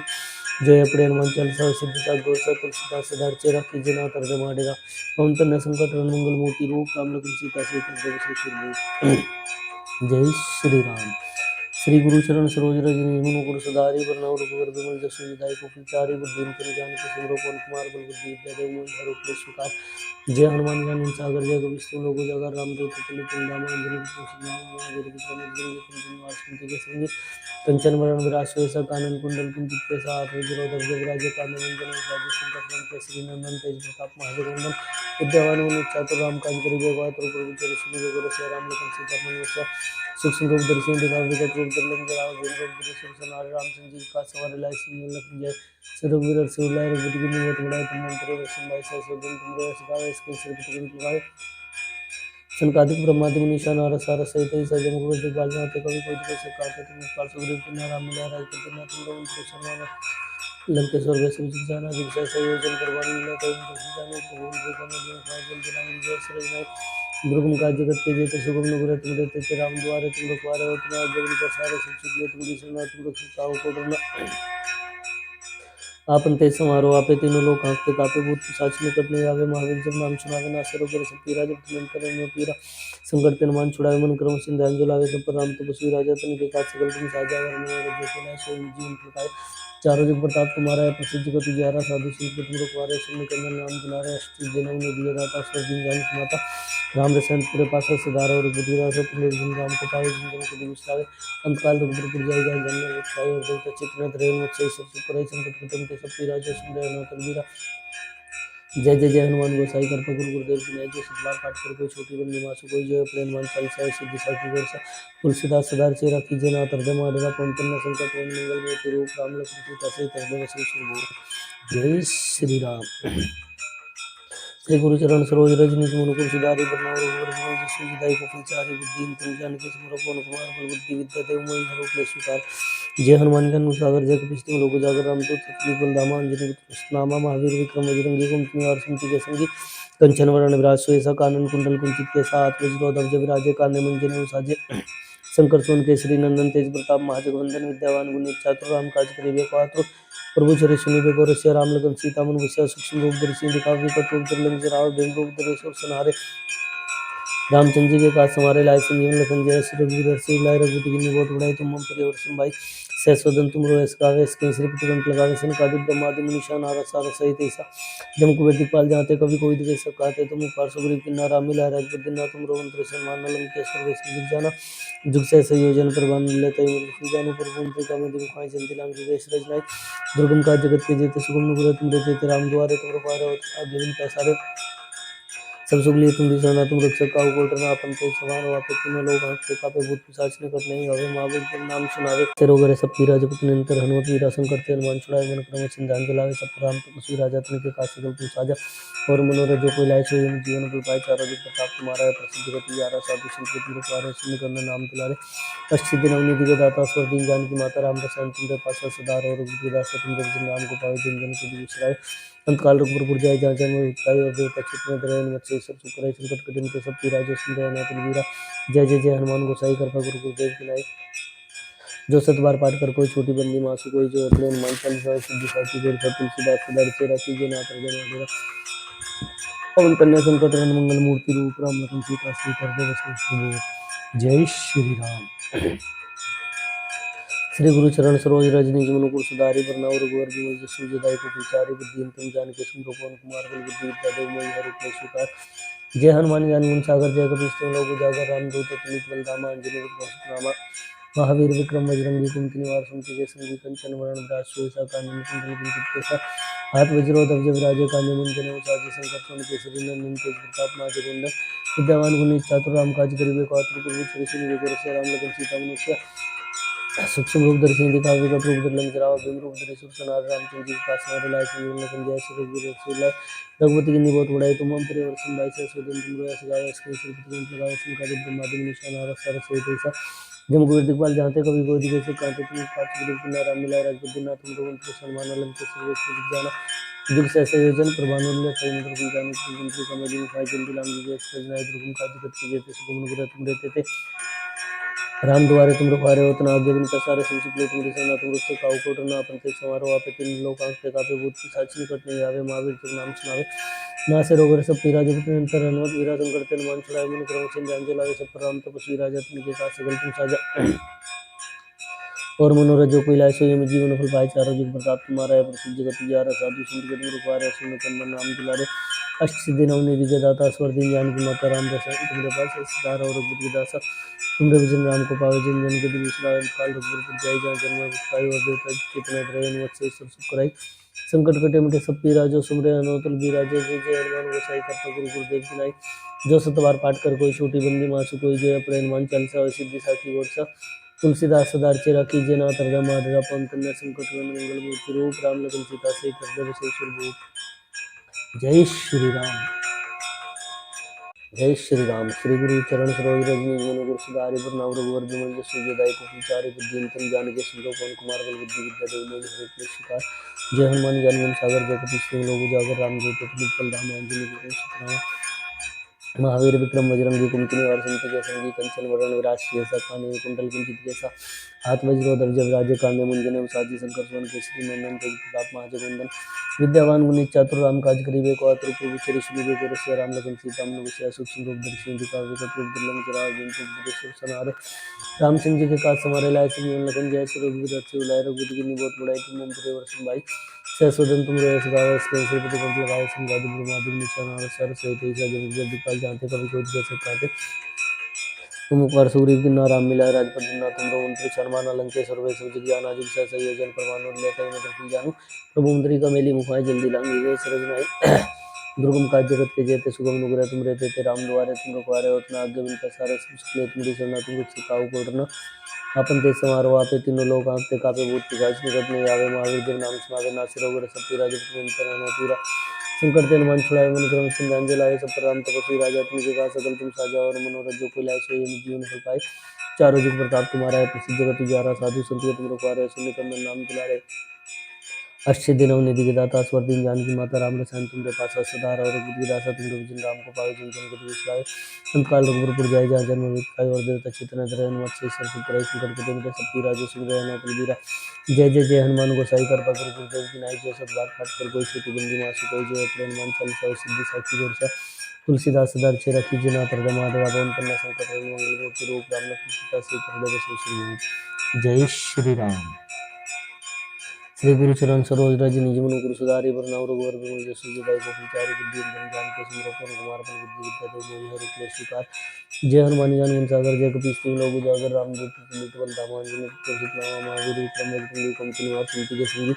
जय अपने हनुमान चालीसा सिद्धिसा गोसा तुलसीदास सदार चेरा कीजे ना तर माडेगा पवन तन्य संकट रन मंगल मूर्ति रूप राम लखन सीता सहित जय श्री राम। श्री गुरु चरण सरोज रज निज गुरु सदारि बरनउँ रघुवर बिमल जसु हृदय को विचारे बुद्धि जान के सिमरो पवन कुमार बल बुद्धि विद्या देव मोहि हरहु क्लेश विकार जय हनुमान ज्ञान गुण सागर जय कपीस तिहुँ लोक उजागर रामदूत अतुलित बल धामा अंजनी पुत्र सुत नामा महावीर विक्रम बजरंगी कुमति निवास सुमति के संगी कंचन बरन विराज सुयसा कानन कुंडल कुंचित केसा हाथ वज्र ध्वजा विराजे कांधे मूंज जनेऊ साजे शंकर सुवन केसरी नंदन तेज प्रताप महाजगवंदन विद्यावान गुणी चातुर राम काज करिबे को आतुर प्रभु चरि सुनिबे को रसिया राम लखन सीता मन बसिया सूक्ष्म रूप धरि सिंह दिखावे विकट रूप धरि लंक जरावे भीम रूप धरि शिव समारे रामचंद्र जी का सवारे लाए संजीवन लखन जय श्री रघुवीर शिव लाए रघुपति की बहुत बड़ाई तुम मम प्रिय वर्ष संभाई सहस्र दिन तुम रोए सदा इसके सिर पर लगाए सनकादिक ब्रह्मादि मुनीषा नारद सारद सहित सजन गुरु दिग्पाल जाते कवि कोई कैसे कहते तुम पार सुग्रीव किन्नर राम मिलाए राजपद दीनाथ तुम गोविंद शर्मा लंकेश्वर वैश्व जाना जिनसे संयोजन करवाने मिला तो जानो प्रभु मुद्रिका में निमुखाई जल्दी लांगी जय श्री नाय दुर्गम काज जगत के जेते सुगम नुग्रह तुम रहते थे राम द्वारे तुम रखवारे हो तुम आज्ञा बिनु पसारे संसदीय तुम सुना तुम रक्षित काहू को डरना आपन ते समारोह आपे तीनों लोग कांपते कापे भूत पिशाच निकट नहीं आवे महावीर जब नाम सुनावे नासे रोग रस पीरा जब तुम अंतर में पीरा संकट ते हनुमान छुड़ावे मन क्रम सिंह जुलावे सब पर राम तपस्वी राजा तन के काज सकल तुम साजा वर में जो को लाए सो जीवन फुलाए चारों जुग प्रताप तुम्हारा है प्रसिद्ध जगत जियारा साधु संत तुम रखवारे सुन कन्या नाम दुलारे अष्ट दिनों ने दिया दाता स्वर दिन जानकी माता राम रसायन पूरे पास सदार और बुद्धि तुम राम को पावे जिन जन के विश्रावे अंतकाल रघुपुर जाय जाय जन्म उत्साही और देवता चित्त रे मुझसे सब सुख संकट कुटुम के सब पीरा जय सुंदर नाथ वीरा जय जय जय हनुमान गोसाई कर गुरु गुरुदेव विनायक जय सतबार पाठ कर कोई छोटी बंदी मासु कोई जय अपने हनुमान चालीसा सिद्धि साखी वर्षा तुलसीदास सदार चेरा कीजे ना तर माडेगा पवन तन्य संकट रन मंगल मूर्ति रूप राम लखन सीता सहित हृदय वसु जय श्री राम। श्री गुरु चरण सरोज रज निज मन मुकुर सुधारि बरनउँ रघुवर बिमल जसु हृदय को विचारे बुद्धि तुम जानकी सिमरो पवन कुमार बल बुद्धि विद्या देव मोहि हरहु क्लेश विकार जय हनुमान ज्ञान गुण सागर जय कपीस तिहुँ लोक उजागर रामदूत अतुलित बल धामा अंजनी पुत्र सुत नामा महावीर विक्रम बजरंगी कुमति निवार सुमति के संगी कंचन वरण विराज सुयसा कानन कुंडल कुंचित केसा हाथ वज्र ध्वजा विराजे कांधे मूंज जनेऊ साजे शंकर सुवन केसरी नंदन तेज प्रताप महाजगवंदन विद्यावान गुणी चातुर राम काज करिबे को आतुर प्रभु चरि सुनिबे को रसिया राम लखन सीता मन बसिया सूक्ष्म रूप धरि सिंह दिखावे विकट रूप धरि लंक जरावे भीम रूप धरि असुर संहारे रामचंद्र जी के काज समारे लाए संजीवन लखन जय श्री रघुवीर शिव लाए रघुपति की बहुत बड़ाई तुम मम प्रिय वर्ष संभाई सहस्र तुम रोए सकावे इसके श्री प्रतिगंत लगावे सनकादि ब्रह्मादि मुनीषा नारद सारद सहित ऐसा जम कुबेर दिखपाल जाते कभी कोई दिखे सब कहते तुम पार सुग्रीव किन्नर राम मिलाए राजपद दीनाथ तुम रोमंत्र सन्मान लंकेश्वर वैष्णव दिख जाना जुग से संयोजन प्रभान लेते जानो प्रभु मुद्रिका में दिखाई जल्दी लांगी जय श्री नाय दुर्गम काज जगत के जेते सुगम नुग्रह तुम रहते थे राम द्वारे तुम रखवारे आगे बिन पैसारे सब सुख लिए तुम दिशा तुम रक्षक का उठना अपन ते समान वापे तीनों लोग आंखते कापे भूत पिशाच निकट नहीं आवे महावीर के नाम सुनावे तेरो गरे सब पीरा जपत निरंतर हनुमत वीरा संकट ते हनुमान छुड़ाए मन क्रम सिंधान जलावे सब राम तपस्वी राजा तन के काज सकल तुम साजा और मनोरथ जो कोई लाए सो जीवन फल पाए चारों जुग प्रताप तुम्हारा है प्रसिद्ध जगत यारा साधु संत तुम रखवारे सुन करना नाम तुलारे अष्ट सिद्धि नवनिधि के दाता स्वर दीन जानकी माता राम रसायन तुम पास सदार और विदास तुम जब राम को पावे जन जन को बिसराए अंतकाल रघुपुर जाय जहाँ जन्म मुक्ताई और देवता चित्त में धरे मत से सब सुख करे संकट कठिन के सब पीरा जो सुंदर अनाथ वीरा जय जय जय हनुमान गोसाई कृपा गुरु गुरुदेव की नाई जो सत बार पाठ कर कोई छोटी बंदी मासु कोई जो अपने हनुमान चालीसा सिद्धि साची जोर पर तुलसीदास सदा तेरा कीजिए नाथ रजन वगैरह पवन कन्या संकट हरण मंगल मूर्ति रूप राम लखन सीता श्री कर दे बस जय श्री राम। श्री गुरु चरण सरोज रजनी मनुपुर सुधारी बरनाव रघुवर विमल जसु जदाई को विचारी बुद्धि तुम जान के सुमरो पवन कुमार बल बुद्धि विद्या देव मोहि हर उपले स्वीकार जय हनुमान ज्ञान गुण सागर जय कपीश तिहुँ लोक उजागर रामदूत अतुलित बल धामा अंजनी पुत्र महावीर विक्रम बजरंगी कुमति निवार सुमति के संगी कंचन वरण विराज सुवेसा कानन कुंडल कुंचित केसा हाथ वज्रो ध्वज विराजे कांधे मुंजन साजी शंकर सोन केसरी नंदन तेज प्रताप माजगुंडन विद्यावान गुणी चातुर राम काज करिबे को आतुर प्रभु श्री विगुर राम लगन सीता मनुष्य सूक्ष्म रूप दर्शन दिखा विकट रूप धर लंक जराव भीम रूप धरे सुर सनार रामचंद्र जी का स्मरण लाय संजीवन लखन जय श्री रघुवीर लाय रघुपति की निबोध उड़ाई तुम हम प्रिय वर्षन बाई से सुदन तुम रोया सगावे इसके श्रीपति गण लगावे सिंह ब्रह्मादि निशान आरस सारस सहित ऐसा जम कुबेर दिखपाल जानते कभी कोई दिखे से कांते तुम पार्थ विदुर राम मिलाए राजपति दिन तुम रोहन तो सन्मान अलंक सर्वेश जाना जुग सहसे योजन प्रभानुल्य कई नगर की जानी तुम की कमली मुखाई जल्दी लांग विजय सजनाय दुर्गम काज जगत की जेते सुगम गुरु तुम रहते थे राम द्वारे तुम रखवारे हो तना आज्ञा बिन पसारे संसिप्ले तुम रिसना तुम रुस्ते काउ कोटरना अपन ते समारो आपे तीन लोक आंखते कापे भूत पिशाच निकट नहीं आवे महावीर तुम नाम सुनावे नासे रोगर सब पीरा जगत निरंतर हनुमत वीरा संकट ते हनुमान छुड़ाए मन क्रम सिंह लावे सब पर राम तपस्वी राजा तिनके काज सकल तुम साजा और मनोरथ जो कोई लाए सोई में जीवन फल पाए चारों जुग प्रताप तुम्हारा है प्रसिद्ध जगत उजियारा साधु संत के तुम रखवारे सुन तन मन नाम दुलारे अष्ट सिद्धि नवनिधि के दाता स्वर दीन जानकी माता राम रसायन तुम्हारे पास सिद्धार और रघुपति के दासा तुम विजन राम को पावे जिन जन के दिल विश्राम काल रघुपुर जाय जहाँ जन्म मुक्ताई और देवता चेतना त्रय वत्स सब सुख कराई संकट कटे मिटे सब पीरा जो सुमरे अनोतल बीरा जय जय जय हनुमान गोसाई कृपा गुरु गुरुदेव की नाई जो सतबार पाठ कर कोई छोटी बंदी मासु कोई जय अपने हनुमान चालीसा और सिद्धि साखी वर्षा तुलसीदास सदार चेरा कीजिए नाथ हृदय माधुरा पवन कन्या संकट मंगल मूर्ति रूप राम लखन सीता से हृदय भूप जय श्री राम। जय श्री राम। श्री गुरु चरण सरोज रजनी मन गुरु सुधारि बरनाव रघुवर विमल जसु जदाई को विचारे बुद्धि तम जान के सुंदर पवन कुमार बल बुद्धि विद्या देव मोहि हर एक शिकार जय हनुमान ज्ञान गुण सागर जय कपीश तिहुँ लोक उजागर रामदूत अतुलित बल धामा अंजनी पुत्र सुतनामा महावीर विक्रम बजरंगी कुमति निवार सुमति के संगी कंचन वरण विराज शेषा कानन कुंडल कुंचित केसा हाथ वज्रो ध्वज विराजे कांधे मुंजने साजी शंकर सोन केसरी नंदन तेज प्रताप महाजगवंदन विद्यावान गुणी चातुर राम काज करिबे को आतुर प्रभु चरि सुनिबे को रसिया राम लखन सीता मन बसिया सूक्ष्म रूप दर्शन दिखा विकट रूप धर लंक जरावे भीम रूप धरे सुर सनारे रामचंद्र जी के काज समारे लाए संजीवन लखन जय श्री रघुवीर रक्षु लाए रघुपति की निबोध बुड़ाई तुम हम प्रिय वर्षन भाई सहस्वदन तुम रोए सगावे इसके श्रीपति कंठ लगाए सिंहादि ब्रह्मादि निशान आरस सारस सहित ऐसा जग दिपाल जानते कभी कोई जैसे काटे तुम पर सूर्य किन्ना राम मिलाए राजपद ना तुम मंत्री शर्मा अलंके सर्वे सब जग जाना जुग सहसा योजन प्रमाण ले कई मत की जानू प्रभु मंत्री का मेली मुखाए जल्दी लांग विजय सरज नाई दुर्गम काज जगत के जेते सुगम नुग्रह तुम रहते थे राम द्वारे तुम रखवारे उतना आज्ञा बिन पसारे सुखले तुम रिसना तुम रुचि काऊ कोटरना अपन ते समारो आपे तीनों लोग आंखते कापे भूत पिशाच निकट नहीं आवे महावीर जब नाम सुनावे नासिर रोग सब पीरा जब निरंतर हनुमत संकट ते हनुमान छुड़ाए मन क्रम सिंह लाए सब पर राम तपस्वी राजा तुमके का सकल तुम साजा और मनोरथ जो कोई लाए सोई जीवन फल पाए चारों जुग प्रताप तुम्हारा है प्रसिद्ध जगत उजियारा साधु संत के तुम रखवारे सुन तन नाम दुलारे अष्ट सिद्धि नवनिधि के दाता स्वर दीन जानकी माता राम रसायन तुम्हारे पास सदार और बुद्धि दासा तुम विजन राम को पावे जिन जन को विश्राए अंतकाल रघुपुर जाय जहाँ जन्म विकाय और देवता चेतना धरे हनुमत से सरसुत करे संकट के दिन सब पीरा जो सुख गए नौतल बीरा जय जय जय हनुमान गोसाई कृपा गुरु गुरुदेव की नाई जो सब बात पाठ कर कोई छोटी बंदी मासु कोई जो अपने हनुमान चालीसा सिद्धि साखी वर्षा तुलसीदास सदार चेरा कीजिए नाथ हृदय महादेवा पवन कन्या संकट मंगल मूर्ति रूप राम लक्ष्मण सीता से हृदय श्री जय श्री राम। श्री गुरु चरण सरोज रजनी निज मन गुरु सुधारि बरनाव रघुवर विमल जसु जदाई को विचारे बुद्धि धन जान के सुमरो पवन कुमार बल बुद्धि विद्या देव मोहि हर एक स्वीकार जय हनुमान ज्ञान गुण सागर जय कपीश तिहुँ लोक उजागर रामदूत अतुलित बल धामा अंजनी पुत्र सुत नामा महावीर विक्रम बजरंगी कुमति निवार सुमति के संगी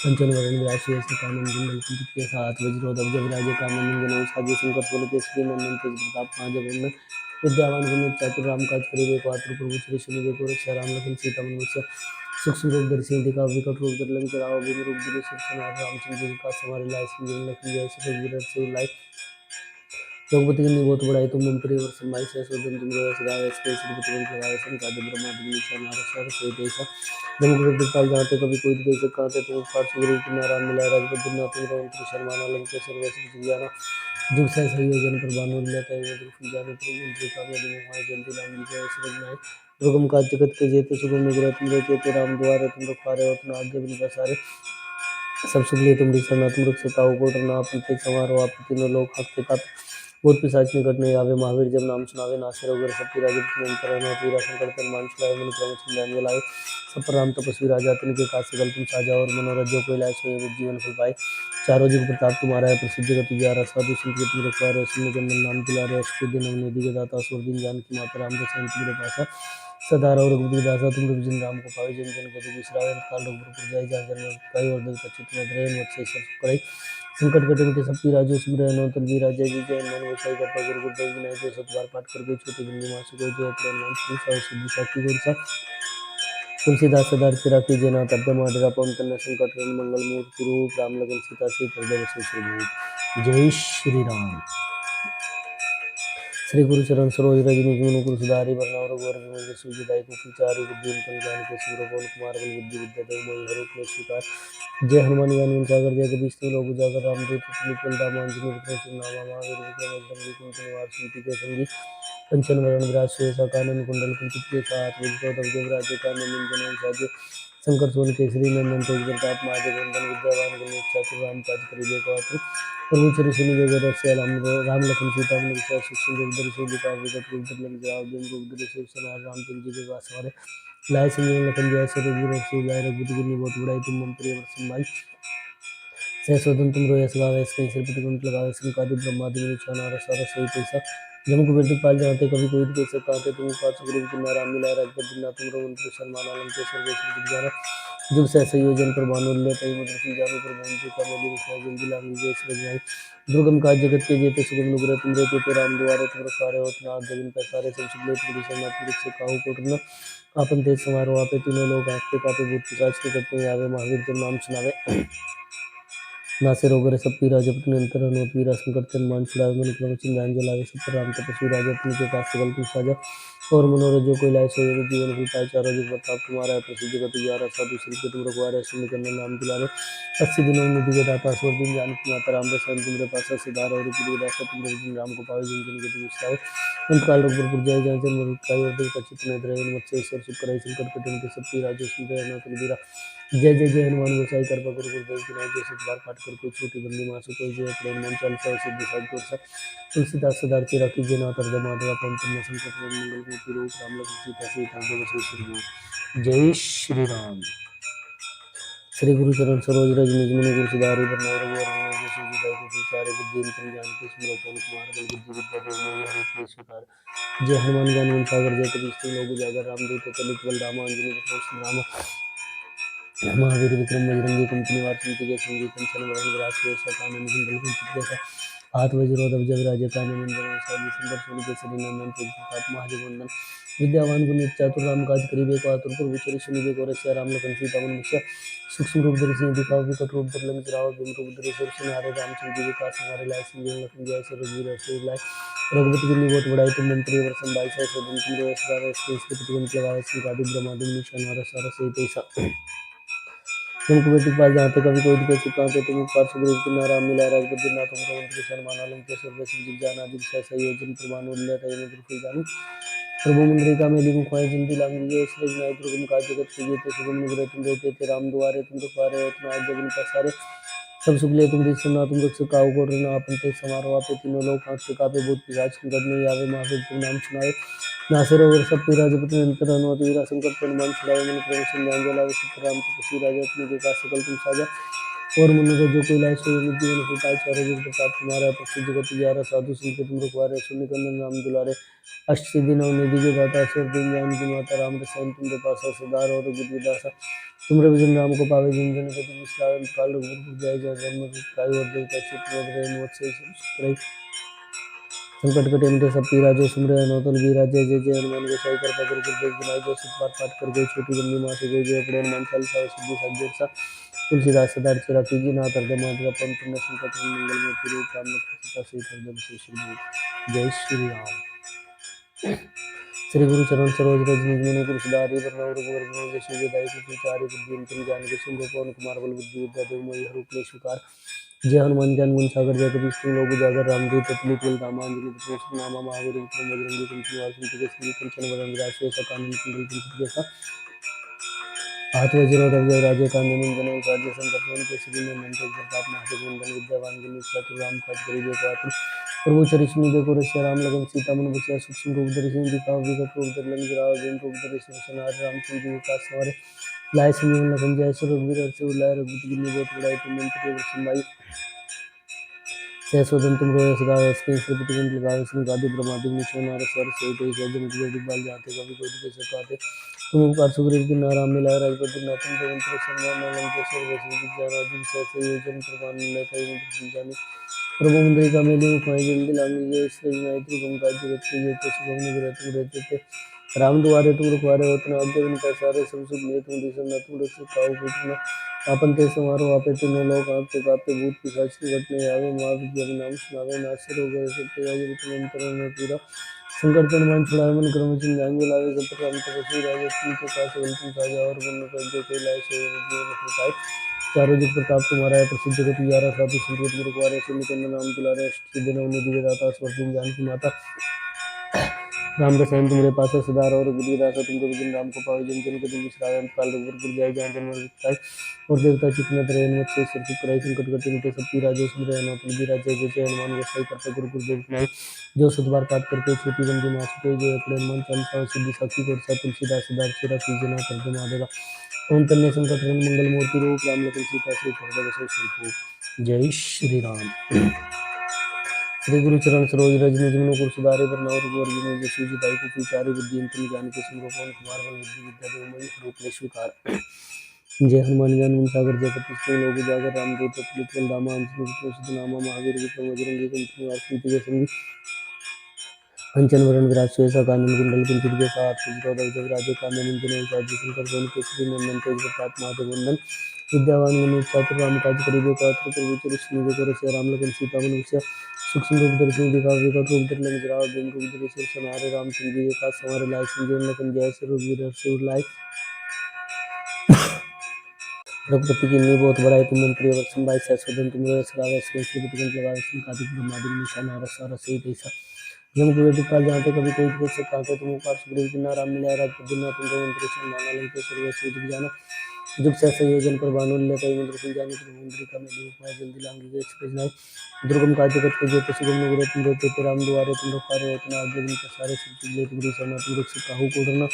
पंचन वरण विराशि कानन कुंडल कुंचित के साथ वज्रोदक जगराजे कानन मंगल साजे शंकर सोल के श्री नंदन तेज प्रताप महाजगवंदन विद्यावान गुणी चातुर राम काज करिबे को आतुर प्रभु श्री सुनिबे को रक्षा राम लखन सीता मनुष्य सूक्ष्म रूप दर्शी दिखा विकट रूप धर लंक राव बिन रूप धरे सुरसन रामचंद्र जी का समारे लाए संजीवन लखन जय श्री रघुवीर से लाए रघुपति की बहुत बड़ाई तुम मंत्री और समाई से सोदन तुम रोय सदा ऐसे श्रीपति को लगाए संकाद ब्रह्मा दिव्य नार सर सोई देशा जम गुरु दिपाल जाते कभी कोई देश कहते तुम पार सुग्रीव की नारायण मिला राजपद दुनिया तुम रवंत्र शर्मा नालम के सर्वस्व जाना जुग से संयोजन पर बानु लेता है मधुर जाने पर मंत्री का मेरी मोहाय जल्दी राम जी जय श्री नाय दुर्गम काज जगत के जेते सुगम निग्रह तुम रहते राम द्वारे तुम रखवारे हो तुम आगे बिन पसारे सब सुख लिए तुम दिशा तुम रुख सताओ को डरना आप समारोह आप तीनों लोग हफ्ते का भूत पिशाच निकट नहीं आवे महावीर जब नाम सुनावे नासिर वगैर सब पीरा जब निरंतर पीरा संकट पर मान छुड़ाए मन क्रम चिंतन लाए सब पर राम तपस्वी राजा तिनके काज सकल तुम साजा और मनोरथ जो कोई लाए सोए जीवन फल पाए चारों जुग प्रताप तुम्हारा है प्रसिद्ध गति ग्यारह साधु संत तुम रखवारे सुन जन्म नाम दुलारे अष्ट दिन निधि के दाता सुर दिन जानकी माता राम दशरथ तुमरे पासा सदा रहो रघुपति दासा तुम रघुजन राम को पावे जन जन गति विश्रावे काल रघुपुर जाय जहाँ जन्म पाई और देव कच्चित में रहे मत्स्य सब कराई संकट कटे के सब राजो सुमरे नौतन भी राजा जी जय मन वसाई का गुरु गुरुदेव विनायक जो सतबार पाठ कर गई छोटी बिंदी मासु को जय प्रेम श्री साव सिद्धि साखी गुरसा तुलसीदास सदार सिरा की जना तब्द माडरा पवन तन संकट रन मंगल मूर्ति रूप राम लगन सीता से हृदय श्री जय श्री राम श्री गुरु चरण सरोज रजनी जुमन गुरु सुधारी बरनावर गोर विमल सुजिदाई को विचारी बुद्धि तन ज्ञान के सूर पवन कुमार बल बुद्धि विद्या देव मोहि हरो क्लेश विकार जय हनुमान ज्ञान सागर जय कपीश लोक उजागर रामदूत तुलित रामांजनी विक्रम नामा महावीर विक्रम एकदम विकुंठ निवार सिंह के संगी कंचन वरण विराज सुवेशा कानन कुंडल कुंचित के साथ विजय देवराज कानन नंदन साजे शंकर सोन केसरी नंदन तेज प्रताप महाजगवंदन विद्यावान गुणी चातुर राम काज करिबे को आतुर प्रभु चरि सुनिबे को रसिया राम लखन सीता मन विचार सूक्ष्म रूप धरि सिंधु का विकट रूप धरि लंक जराव जम रूप धरि शिव सनार रामचंद्र जी के पास हमारे लाए संजीवन लखन जय श्री रघुवीर से लाए रघुपति की बहुत बड़ाई तुम मंत्री और संभाई सहस्वदन तुम रोय सगावे कई सिरपति कुंट लगावे संकादि ब्रह्मादि विचार सारा सही पैसा जम को बेटी पाल जाते कभी कोई कैसे कहते तुम पास गुरु की नाराम मिला राजपद दिना तुम रवंत्र शर्मा नालम के सर्वेश्वर जाना जुग से संयोजन पर बानुल्य तय मुद्र की जानो पर मंत्री का मेरी विषय जल्दी लांग विजय श्री दुर्गम काज जगत के जेते सुगम नुग्रह तुम रहते ते राम द्वारे तुम रखवारे हो तुम जमीन पर सारे सब सुगले तुम दिशा तुम से काहू कोटना आपन तेज समारोह आपे तीनों लोग आस्ते कापे भूत पिशाच के करते आवे महावीर जब नाम सुनावे नासे रोगर सब पीरा जपत निरंतर हनुमत वीरा संकट तन मान छुड़ावे मन क्रम चिंतन जलावे सब पर राम तपस्वी राजा तुम के पास सकल तुम साजा और मनोरथ जो कोई लाए सोए जीवन फल पाए चारों जुग प्रताप तुम्हारा है प्रसिद्ध जगत ग्यारह साधु श्री के तुम रखवारे सुन करने नाम दिलावे 80 दिनों निधि के दाता स्वर दिन जानकी माता राम दशरथ तुमरे पासा सिधार और रुपि दासा तुम रघुजन राम को पावे जिन जन के तुम विश्रावे अंत काल रघुपुर जय जय जन मरुत और देव कच्चित में रहे मत्स्य ईश्वर सुख करे संकट कटे के सब राजो सुंदर नौतन वीरा जय जय जय हनुमान गोसाई कृपा गुरु गुरुदेव की नाम जैसे बार पाठ कर कोई छोटी बंदी मासु कोई जय प्रेम मन चालीसा सिद्धि साध कोसा तुलसीदास सदार तेरा की जना तर माधवा पवन तन संकट में मंगल मूर्ति रूप राम लखन सीता से हृदय श्री जय श्री राम श्री गुरु चरण सरोज रज निज मन गुरु सुधारी बरनावर गोर जैसे विदाई को विचारे बुद्धि तन ज्ञान के सिमरो पवन कुमार बल बुद्धि विद्या देव मोहि हरि क्लेश विकार जय हनुमान ज्ञान सागर जय कपीश लोक उजागर रामदूत चलित बल राम अंजनी विक्रम राम महावीर विक्रम बजरंगी कुंती निवार सिंह के संगी कंचन वरण विराज सुवेशा कानन कुंडल कुंचित केसा हाथ वज्रोधव जग राजे कानन नंदन साजी सुंदर सोन केसरी नंदन तेज प्रताप महाजगवंदन विद्यावान गुणी चातुर राम काज करिबे को आतुर प्रभु चरि सुनिबे को रसिया राम लखन सीता मन मुखिया सूक्ष्म रूप धरि सिंह दिखाओ विकट रूप धरि लंक जराव बिम रूप धरि सुर संहारे रामचंद्र जी के काज हमारे लाए संजीवन लखन जय श्री रघुवीर से लाए रघुपति की बहुत बड़ाई तुम मंत्री वर संभाई सहस्र दिन तुम रोय सदा इसके प्रतिगुण लगाए संकादि ब्रह्मादि निशान सारा सही पैसा तुमको बेटी पाल जाते कभी कोई दिक्कत चिपकाते तुम पार सुग्रीव की नाराम मिला राजपद ना तुम रवंत्र शर्मा नालम के सर्व सिद्धि जाना दिल से संयोजन प्रमाण उल्लेख है मुद्र फल जानी प्रभु मंदिर का मेली मुखाय जिंदी लांगी जय श्री विनायक दुर्गम का जगत के जेते सुगम निग्रह तुम रहते थे राम दुआरे तुम रखवारे हो तुम आज जगन पसारे सब सुख ले तुम सुना तुम रख काऊ को रना अपन ते समारोह पे तीनों लोग हाथ से कापे भूत पिशाच संकट नहीं आवे महावीर तुम नाम सुनाए नासिर और सब पीरा जपत निरंतर हनुमत वीरा संकट पर मन छुड़ावे मन क्रम संज्ञान जलावे सिद्ध राम तपस्वी राजा तुम के काज सकल तुम साजा और मनुष्य जो कोई लाए सो जीवन सुखाए चारों जुग प्रताप तुम्हारा प्रसिद्ध जगत ग्यारह साधु संत तुम रखवारे सुनि कंदन राम दुलारे अष्ट सिद्धि नव निधि के दाता असुर दिन जान की माता राम रसायन तुमरे पासा सदार और बुद्धि दासा तुमरे भजन राम को पावे जन जन के तुम विश्राम काल रघुपुर जय जय जन्म काय और देवता चित्त रहे मोक्ष सुख संकट कटे मिटे सब पीरा जो सुमरे नौतन वीरा जय जय जय हनुमान गोसाई कृपा गुरु गुरुदेव बिनाय जो सुख पाठ पाठ कर गए छोटी बंदी माँ से गई जो अपने हनुमान चालीसा सिद्धि साध्य सा तुलसीदास सदा चिरा कीजिए ना कर माधुरा पवन पुण्य संकट मंगल में रूप राम सीता से कर जय श्री राम। श्री गुरु चरण सरोज रज निज मन गुरु सुधारि बरनउँ रघुवर बिमल जसु दायि कुचारि बुद्धि अंतरि जान के सिंह पवन कुमार बल बुद्धि विद्या देव मोहि हरु क्लेश विकार जय हनुमान ज्ञान गुण सागर जय कपीश तिहुँ लोक उजागर रामदूत अतुलित बल धामा अंजनी पुत्र नामा महावीर विक्रम बजरंगी कुमति निवास सुमति के श्री कंचन वरण विराज सुबेसा कानन कुंडल कुंचित केसा हाथ वज्र ध्वजा राजे कांधे मुंज राज्य संकट मोहन के श्री में मंत्र प्रताप महादेव नंदन विद्यावान गुणी चतुर राम काज करिबे को आतुर प्रभु चरिष्ण देखो रसिया राम लगन सीता मन बसिया सूक्ष्म रूप धरि सिंह दिखाओ विकट रूप धरि लंक जराओ दिन रूप धरि सिंहासन रामचंद्र जी का सवारे लाए संजीवन लखन जय सुर रघुवीर हर्ष उर लाए रघुपति गिन्नी बहुत बड़ाई तुम मंत्र संभाई सहसोदन तुम रोय सदा स्क्रीन श्रीपति कुंत लगावे सिंह गादी ब्रह्मादि मुझ नार स्वर से कोई सज्जन की दिखभाल जाते कभी कोई के सकाते तुम उपकार सुग्रीव की नाराम मिलाए राजपति नाथन तो मंत्र सम्मान लंकेश्वर वैष्णव ज्ञान आदि सहसे योजन प्रमाण मिलाए कई मंत्र जाने प्रभु मंदिर का मेले मुखाई जल्दी लांगी जय श्री नायत्री गंगा जगत के जय सुगम निग्रह तुम रहते थे राम दुआरे तुम रुखवारे होतना आज्ञा बिन सारे सब सुख लिए तुम दिशा न तुम रक्षित काहू पूछना आपन ते समारोह आपे तीनों लोग आपके कापे भूत पिशाच निकट नहीं आवे मार जब नाम सुनावे नासिर हो गए सब तेज तुम अंतर में पूरा संकट के मन छुड़ाए मन क्रम चिन्ह जाएंगे लावे सब राम तपस्वी राजे तुम के पास तुम साजा और मन कर जो कोई लाए से जीवन सुखाए चारों जुग प्रताप तुम्हारा है प्रसिद्ध जगत ग्यारह साधु संत गुरुद्वारे से निकंदन नाम दुलारे अष्ट दिन निधि दाता स्वर दिन जान की माता राम रसायन तुम्हारे पास सदा और बुद्धि दाता तुमको विजन राम को पावे जन जन के तुम विश्राम काल रघुपुर जाय जहाँ जन्म विस्तार और देवता चित्त रहे मत से सिर कराई संकट कटे मिटे सब पीरा जो सुन रहे ना तुम वीरा जय जय हनुमान गोसाई करते गुरु गुरुदेव नाम जो सदबार पाठ करके छोटी बंदी माँ सुते जो अपने हनुमान चालीसा सिद्धि साखी को तुलसीदास सदा चिरा कीजिए ना कर दे माधेगा ओम तन्ने संकट हरण मंगल मूर्ति रूप राम लखन सीता श्री हृदय बसो स्वरूप जय श्री राम। श्री गुरु चरण सरोज रज निज मन गुरु सुधारे बरनउँ रघुवर बिमल जसु दायि कुचारि बुद्धि अंतरि जानिके सिमरो पवन कुमार बल बुद्धि विद्या देव मोहि हरु क्लेश विकार जय हनुमान ज्ञान गुण सागर जय कपीश तिहुँ लोक उजागर रामदूत अतुलित बल धामा अंजनी पुत्र नामा महावीर विक्रम बजरंगी कुमति निवास सुमति के संगी कंचन वरण विराज सुबेसा कानन कुंडल कुंचित केसा हाथ वज्र ध्वजा राजे कांधे मुंज राज्य शंकर सोन केसरी नंदन तेज प्रताप महादेव वंदन विद्यावान गुणी चातुर राम काज करिबे को आतुर प्रभु चरिष्ण देखो रसिया राम लगन सीता मन बसिया सूक्ष्म रूप धरि सिंह दिखाओ विकट रूप धरि लंक जराओ दिन रूप धरि सिर संहारे रामचंद्र जी का सवारे लाए संजीवन लखन जय श्री रघुवीर हर्ष उर लाए रघुपति की नींव बहुत बड़ाई तुम मंत्री अवर संभाई सहसोदन तुम रोय सदा वैष्णव श्रीपति कुंत लगावे सिंह गादी ब्रह्मादि निशान रस सही तैसा जम कुबेर दिखपाल जाते कभी कोई कैसे काटे तुम उपकार सुग्रीव की नाराम मिलाए राजपति नाथ तुम मंत्री सम्मान लंकेश्वर वैष्णव दिख जाना जुग सहसा योजन पर भानु कई मंत्र सुन जाने प्रभु मंदिर का मेले मुखाई जल्दी लांगी गए सपनाई दुर्गम काज जगत के जेते सुगम निगुरे तुम रहते थे राम दुआरे तुम रखवारे होतना आज्ञा बिन प्रसारे सब चीज ले तुम दिशा तुम रक्षित काहू को डरना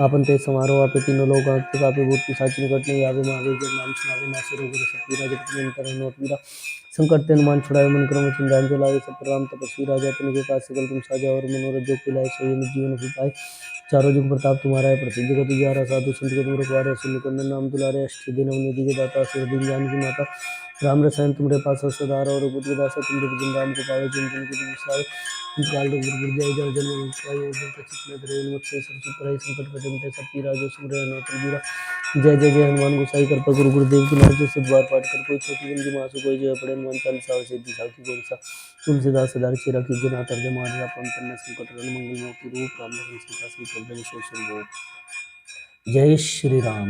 आपन ते समारोह आपे तीनों लोग आपके कापे भूत पिशाच निकट नहीं आवे महावीर जब नाम सुनावे नासे रोग सब पीरा जगत में अंतर है नोट पीरा संकट ते हनुमान छुड़ाए मन क्रम चिंतान जो लागे सब राम तपस्वी राजा तुमके पास सकल तुम साजा और मनोरथ जो पिलाए सोई जीवन सुपाए चारों जुग प्रताप तुम्हारा है प्रसिद्ध जगत ग्यारह साधु संत के तुम रखवारे सुन कंदन नाम दुलारे अष्ट दिन निधि के दाता सुर दिन जान की माता राम रसायन तुम्हारे पास सदार और बुद्धि दासा तुम जन राम को पावे जिन जन की तुम विश्राम काल गुरु जय जय जन्म काय और दिन चित्त रे मत से सब सुपराई संकट कटे मिटे सब पीरा जो सुन रहे ना तुम वीरा जय जय जय हनुमान गोसाई कृपा गुरु गुरुदेव की नाम जो सदबार पाठ कर कोई छोटी बंदी मासु कोई जय पड़े हनुमान चालीसा सिद्धि साखी कोई सा तुलसीदास सदा चिरा कीजिए ना कर दे मारे अपन तन्ने संकट हरण मंगल मूर्ति रूप राम लखन सीता श्री हृदय बसो स्वरूप जय श्री राम।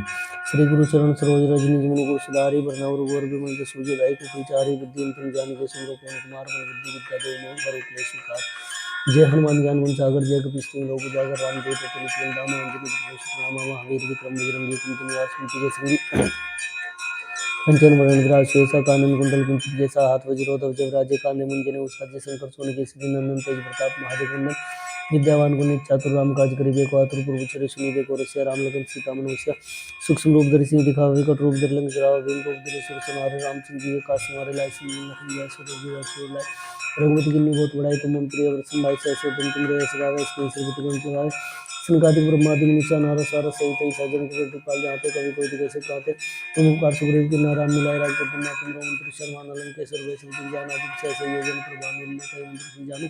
श्री गुरु चरण सरोज रज निज मन गुरु सुधारि बरनउँ रघुवर बिमल जसु दायि कुचारि बुद्धि अंतरि जानिके सिमरो पवन कुमार बल बुद्धि विद्या देव मोहि हरु क्लेश विकार जय हनुमान ज्ञान गुण सागर जय कपीश तिहुँ लोक उजागर रामदूत अतुलित बल धामा अंजनी पुत्र नामा महावीर विक्रम बजरंगी कुमति निवास सुमति के संगी कंचन वरण विराज सुबेसा कानन कुंडल कुंचित केसा हाथ वज्र ध्वजा राजे कांधे मुंज नेउसाजे शंकर सोन केसरी नंदन तेज प्रताप महादेव वंदन विद्यावान गुणी चातुर राम काज करिबे को आतुर प्रभु चरि सुनिबे को रसिया राम लखन सीता मन बसिया सूक्ष्म रूप धरि सिंह दिखावे विकट रूप धरि लंक जरावे भीम रूप धरि सुर संहारे रामचंद्र जी के काज समारे लाए सिंह लखन जय सो रघुवीर हर्षि लाए रघुपति किन्नी बहुत बड़ाई तुम मन प्रिय वरसन भाई सहसो तुम तुमरे यश गावे इसके श्रीपति ग्रंथ गावे संकादिक ब्रह्मादि निचा नारद सारद सहित ऐसा जन के कृपाल जाते कवि कोई दिखे कहते तुम उपकार सुग्रीव के नारायण मिलाए राजपति ना तुम मंत्र शर्मा लंकेश्वर वैष्णव तुम जाना तुम सहस योजन प्रभान मंत्र जानो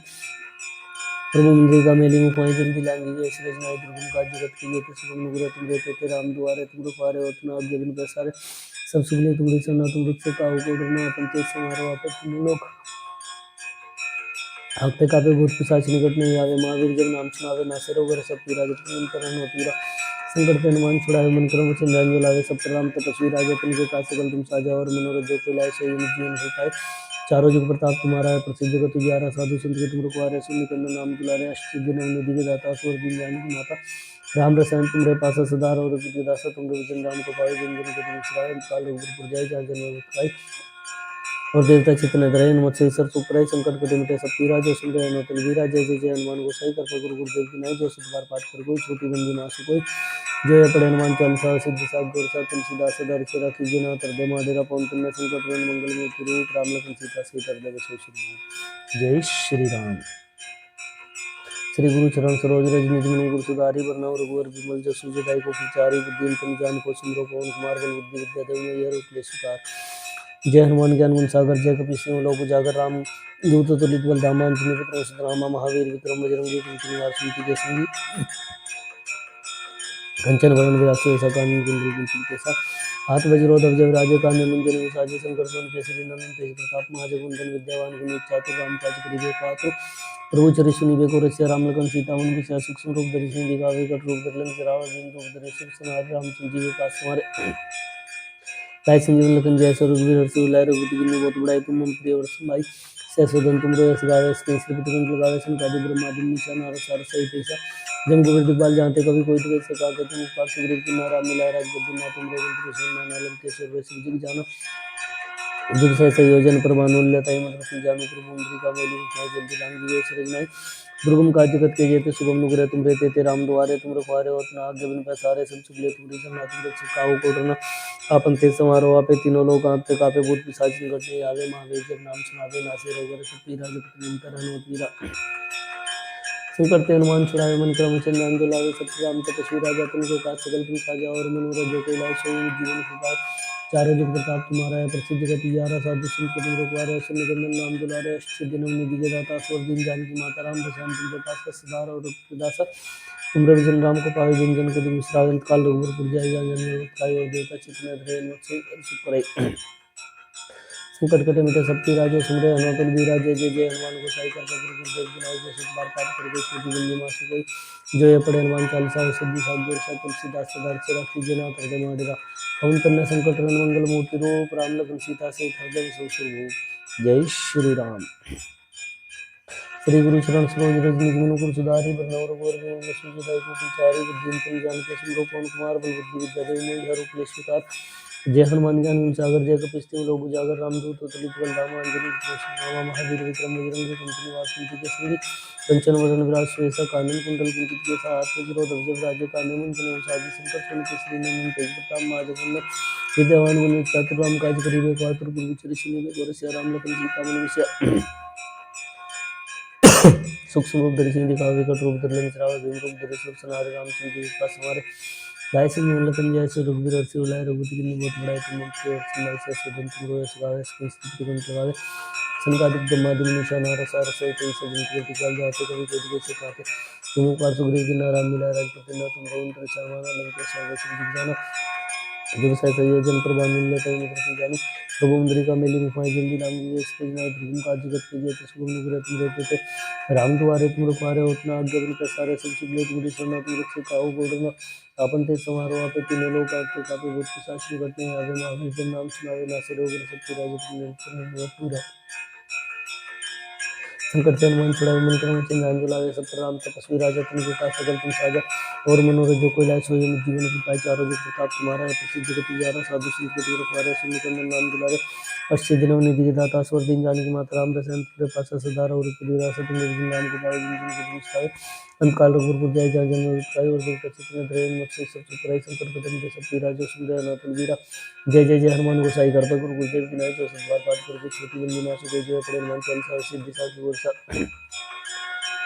प्रभु मंदिर का मेली मुखाई जल्दी लांगी जय श्री नाय दुर्गम काज जगत की ये सुगम नुग्रह तुम रहते थे राम दुआरे तुम रुखारे और तुम आज्ञा बिन पैसारे सब सुगले तुम रिसना तुम रुख से काहू को डरना अपन तेज समारो आप तुम लोग हफ्ते कापे भूत पिशाच निकट नहीं आवे महावीर जब नाम सुनावे नासे रोग सब पीरा जब तुम करण हो पीरा संकट पे हनुमान छुड़ावे मन क्रम चिंतान लावे सब प्रणाम तपस्वी राजा तुमके काज सकल तुम साजा और मनोरथ जो कोई लाए सोई जीवन हो पाए चारों जुग प्रताप तुम्हारा है प्रसिद्ध जगत तुझारा साधु संत के तुम रुकवारे सुन कंद नाम दुलारे अष्ट दिन निधि के दाता स्वर दिन जानी की माता राम रसायन तुमरे पासा सदा और दासा तुमरे वचन राम को पाए जन जन के तुम सराय काल रघुपुर जाय जहाँ जन और देवता चित्त न धरे मत से सर सुपराय संकट कटे मिटे सब पीरा जो सुन रहे नौतल वीरा जय जय जय हनुमान गोसाई कर गुरु गुरुदेव की नाई जो सत बार पाठ कर कोई छोटी बंदी नासु कोई जय पड़े हनुमान चालीसा सिद्ध साग गोर सा तुलसीदास सदा रिचे राखी जना तर दे महादेरा पवन पुण्य संकट रन मंगल मूर्ति रूप राम लखन सीता सहित हृदय बसो श्री जय श्री राम श्री गुरु चरण सरोज रज निज मन गुरु सुधारी वरनव रघुवर विमल जसु जटाई को विचारी बुद्धि तम जान को सिमरो पवन कुमार बल बुद्धि विद्या देव यह रूप ले सुकार जय हनुमान ज्ञान गुण सागर जय कपि सिंह लोक उजागर राम दूत तुलित बल धामा अंजनी पुत्र सुतनामा महावीर विक्रम बजरंगी कुमति निवार सुमति के संगी कंचन वरण विरासो ऐसा कानून कुंडल कुंचित कैसा हाथ वज्रो ध्वज राजे कान्य मुंजन विसाजे शंकर सोन केसरी नंदन तेज प्रताप महाजगुंदन विद्यावान गुणी चातुर राम काज करिबे पातु प्रभु चरि सुनिबे को रसिया राम लखन सीता मन बिसया सूक्ष्म रूप धरि सिंह दिखावे विकट रूप धरि लंक जरावे भीम रूप धरि सुर संहारे रामचंद्र जी के काज समारे लाए संजीवन लखन जय सो रघुवीर हर्षि लाए रघुपति किन्नी बहुत बड़ाई तुम मम प्रिय वरसन भाई सहसोदन तुम रो यश गावे इसके श्रीपति ग्रंथ लगावे संकादि ब्रह्मादि निशा नारद सारद सहित ऐसा जम गोविंद दिखपाल जानते कभी कोई तो कैसे कहा तुम उपकार सुग्रीव की नारा मिलाए राजगद्दी ना तुम रोगन कृष्ण नाना लंकेश्वर वैश्व जग जाना जुग सहस योजन प्रभानुल्यताई मतलब जानु प्रभु मंद्री का मेली मुखाई जल्दी लांगी जय श्री नाय दुर्गम काज जगत के जेते सुगम नुग्रह तुम रहते थे राम दुआरे तुम रखवारे और तुम आज्ञा बिन पैसारे सब सुगले तुम रिसना तुम रक्षक काहू को डरना आपन ते समारोह आपे तीनों लोग आपते कापे भूत पिशाच निकट नहीं आवे महावीर जब नाम सुनावे नासे रोग रस पीरा जपत निरंतर हनुमत वीरा संकट ते हनुमान छुड़ावे मन क्रम चंद्रान जो लावे सब राम तपस्वी राजा तुमके काज सकल तुम साजा और मनोरथ जो कोई लाए सोई जीवन सुधार चारों जुग प्रताप तुम्हारा है प्रसिद्ध जगत यारा साधु संत के तुम रखवारे सुन निकंदन नाम दुलारे अष्ट दिन निधि के दाता स्वर दिन जानकी माता राम रसायन तुमरे पास सदार और दासा तुम रविजन राम को पावे जन जन के तुम विश्रांत काल रघुवर जाय जन जन और देवता चित्त न धरे मत से सुपराई संकट कटे मिटे सबकी राजो सुमरे हनुमत वीरा जय जय जय हनुमान गोसाई कर गुरु गुरुदेव की नाई जो सत बार पाठ कर गई छोटी बंदी मासु कोई जो ये पढ़े हनुमान चालीसा सिद्धि सागर सा तुलसीदास सदा से राखी जना हृदय माडेरा पवन कन्या संकट रन मंगल मूर्ति रूप राम लखन सीता से हृदय भूप जय श्री राम श्री गुरु चरण सरोज रज निज मन गुरु सुधारी वरनव रघुवर विमल जसु जटाई को विचारी बुद्धि तम जान के सिमरो पवन कुमार बल बुद्धि विद्या देव मोहि हर रूप ले स्वीकार जय हनुमान ज्ञान गुण सागर जय कपिस्ती लोक उजागर रामदूत तुलित बल धामा अंजनी पुत्र महावीर विक्रम बजरंगी कुमति निवार सुमति के संगी कंचन वरण विराज सुएसा कानन कुंडल कुंचित केसा हाथ वज्रो ध्वज राजे कान्य मुंजन साधु संकर सुन केसरी नंदन तेज प्रताप महाजगुंदन विद्यावान गुणी चातुर राम काज करिबे पातुर गुरु चरि सुनिबे को रसिया राम लखन सीता मन बिसया सूक्ष्म रूप धरि सिंह दिखावे विकट रूप धरि लंक जरावे भीम रूप धरि सुर संहारे रामचंद्र जी के काज समारे लाए संजीवन लखन जय सो रघुवीर हर्षि लाए रघुपति किन्नी बहुत बड़ाई तुम मंत्र और सुनाई से सुदन तुम रोय सगावे इसके स्थिति ग्रंथ लगावे संकादिक ब्रह्मादि निशा नारद सारद सहित ऐसे जिनके टिकाल जाते कभी कोई कैसे कहते तुम उपकार सुग्रीव की नारायण मिलाए राजपति ना तुम रोन कर चावाना लंकेश्वर वैष्णव जग जाना जब सहसा योजन प्रभानुल्य तय मुद्र जानी प्रभु मुद्रिका मेली मुखाई जल्दी लांगी इसके नाय दुर्गम काज जगत के जेते सुगम नुग्रह तुम रहते थे राम दुआरे तुम रखवारे उतना आज्ञा बिन पैसारे सब सुगले तुम रिसना तुम रक्षक काहू को डरना आपन ते समारोह आपे तीनों लोग आपके कापे भूत पिशाच निकट नहीं आवे महावीर जब नाम सुनावे नासे रोग रस पीरा जपत निरंतर हनुमत वीरा संकट से हनुमान छुड़ाए मन क्रम चिन्ह लावे सब पर राम तपस्वी राजा तुम का सकल तुम साजा और मनोरथ जो कोई लाए सोई जीवन की पाई चारों जो प्रताप तुम्हारा है प्रसिद्ध गति जारा साधु संत के रखवारे सुन कंदन नाम दुलारे अष्ट दिनों निधि के दाता स्वर दिन जाने की माता राम दशरथ के पास सदार और पुरी रास तुम निर्जिन नाम को पावे जिन जिन को दुष्टाए अंतकाल रघुपुर जाय जा जन्म पाई और देवता चित्र ध्रेन मत से सब चुपराई संकट कटन के सब पीरा जो सुंदर अनाथन वीरा जय जय जय हनुमान गोसाई कर पर गुरु गुरुदेव की नाय जो सतबार पाठ करके छोटी बंदी नाश को जय पड़े हनुमान चालीसा सिद्धि साखी वर्षा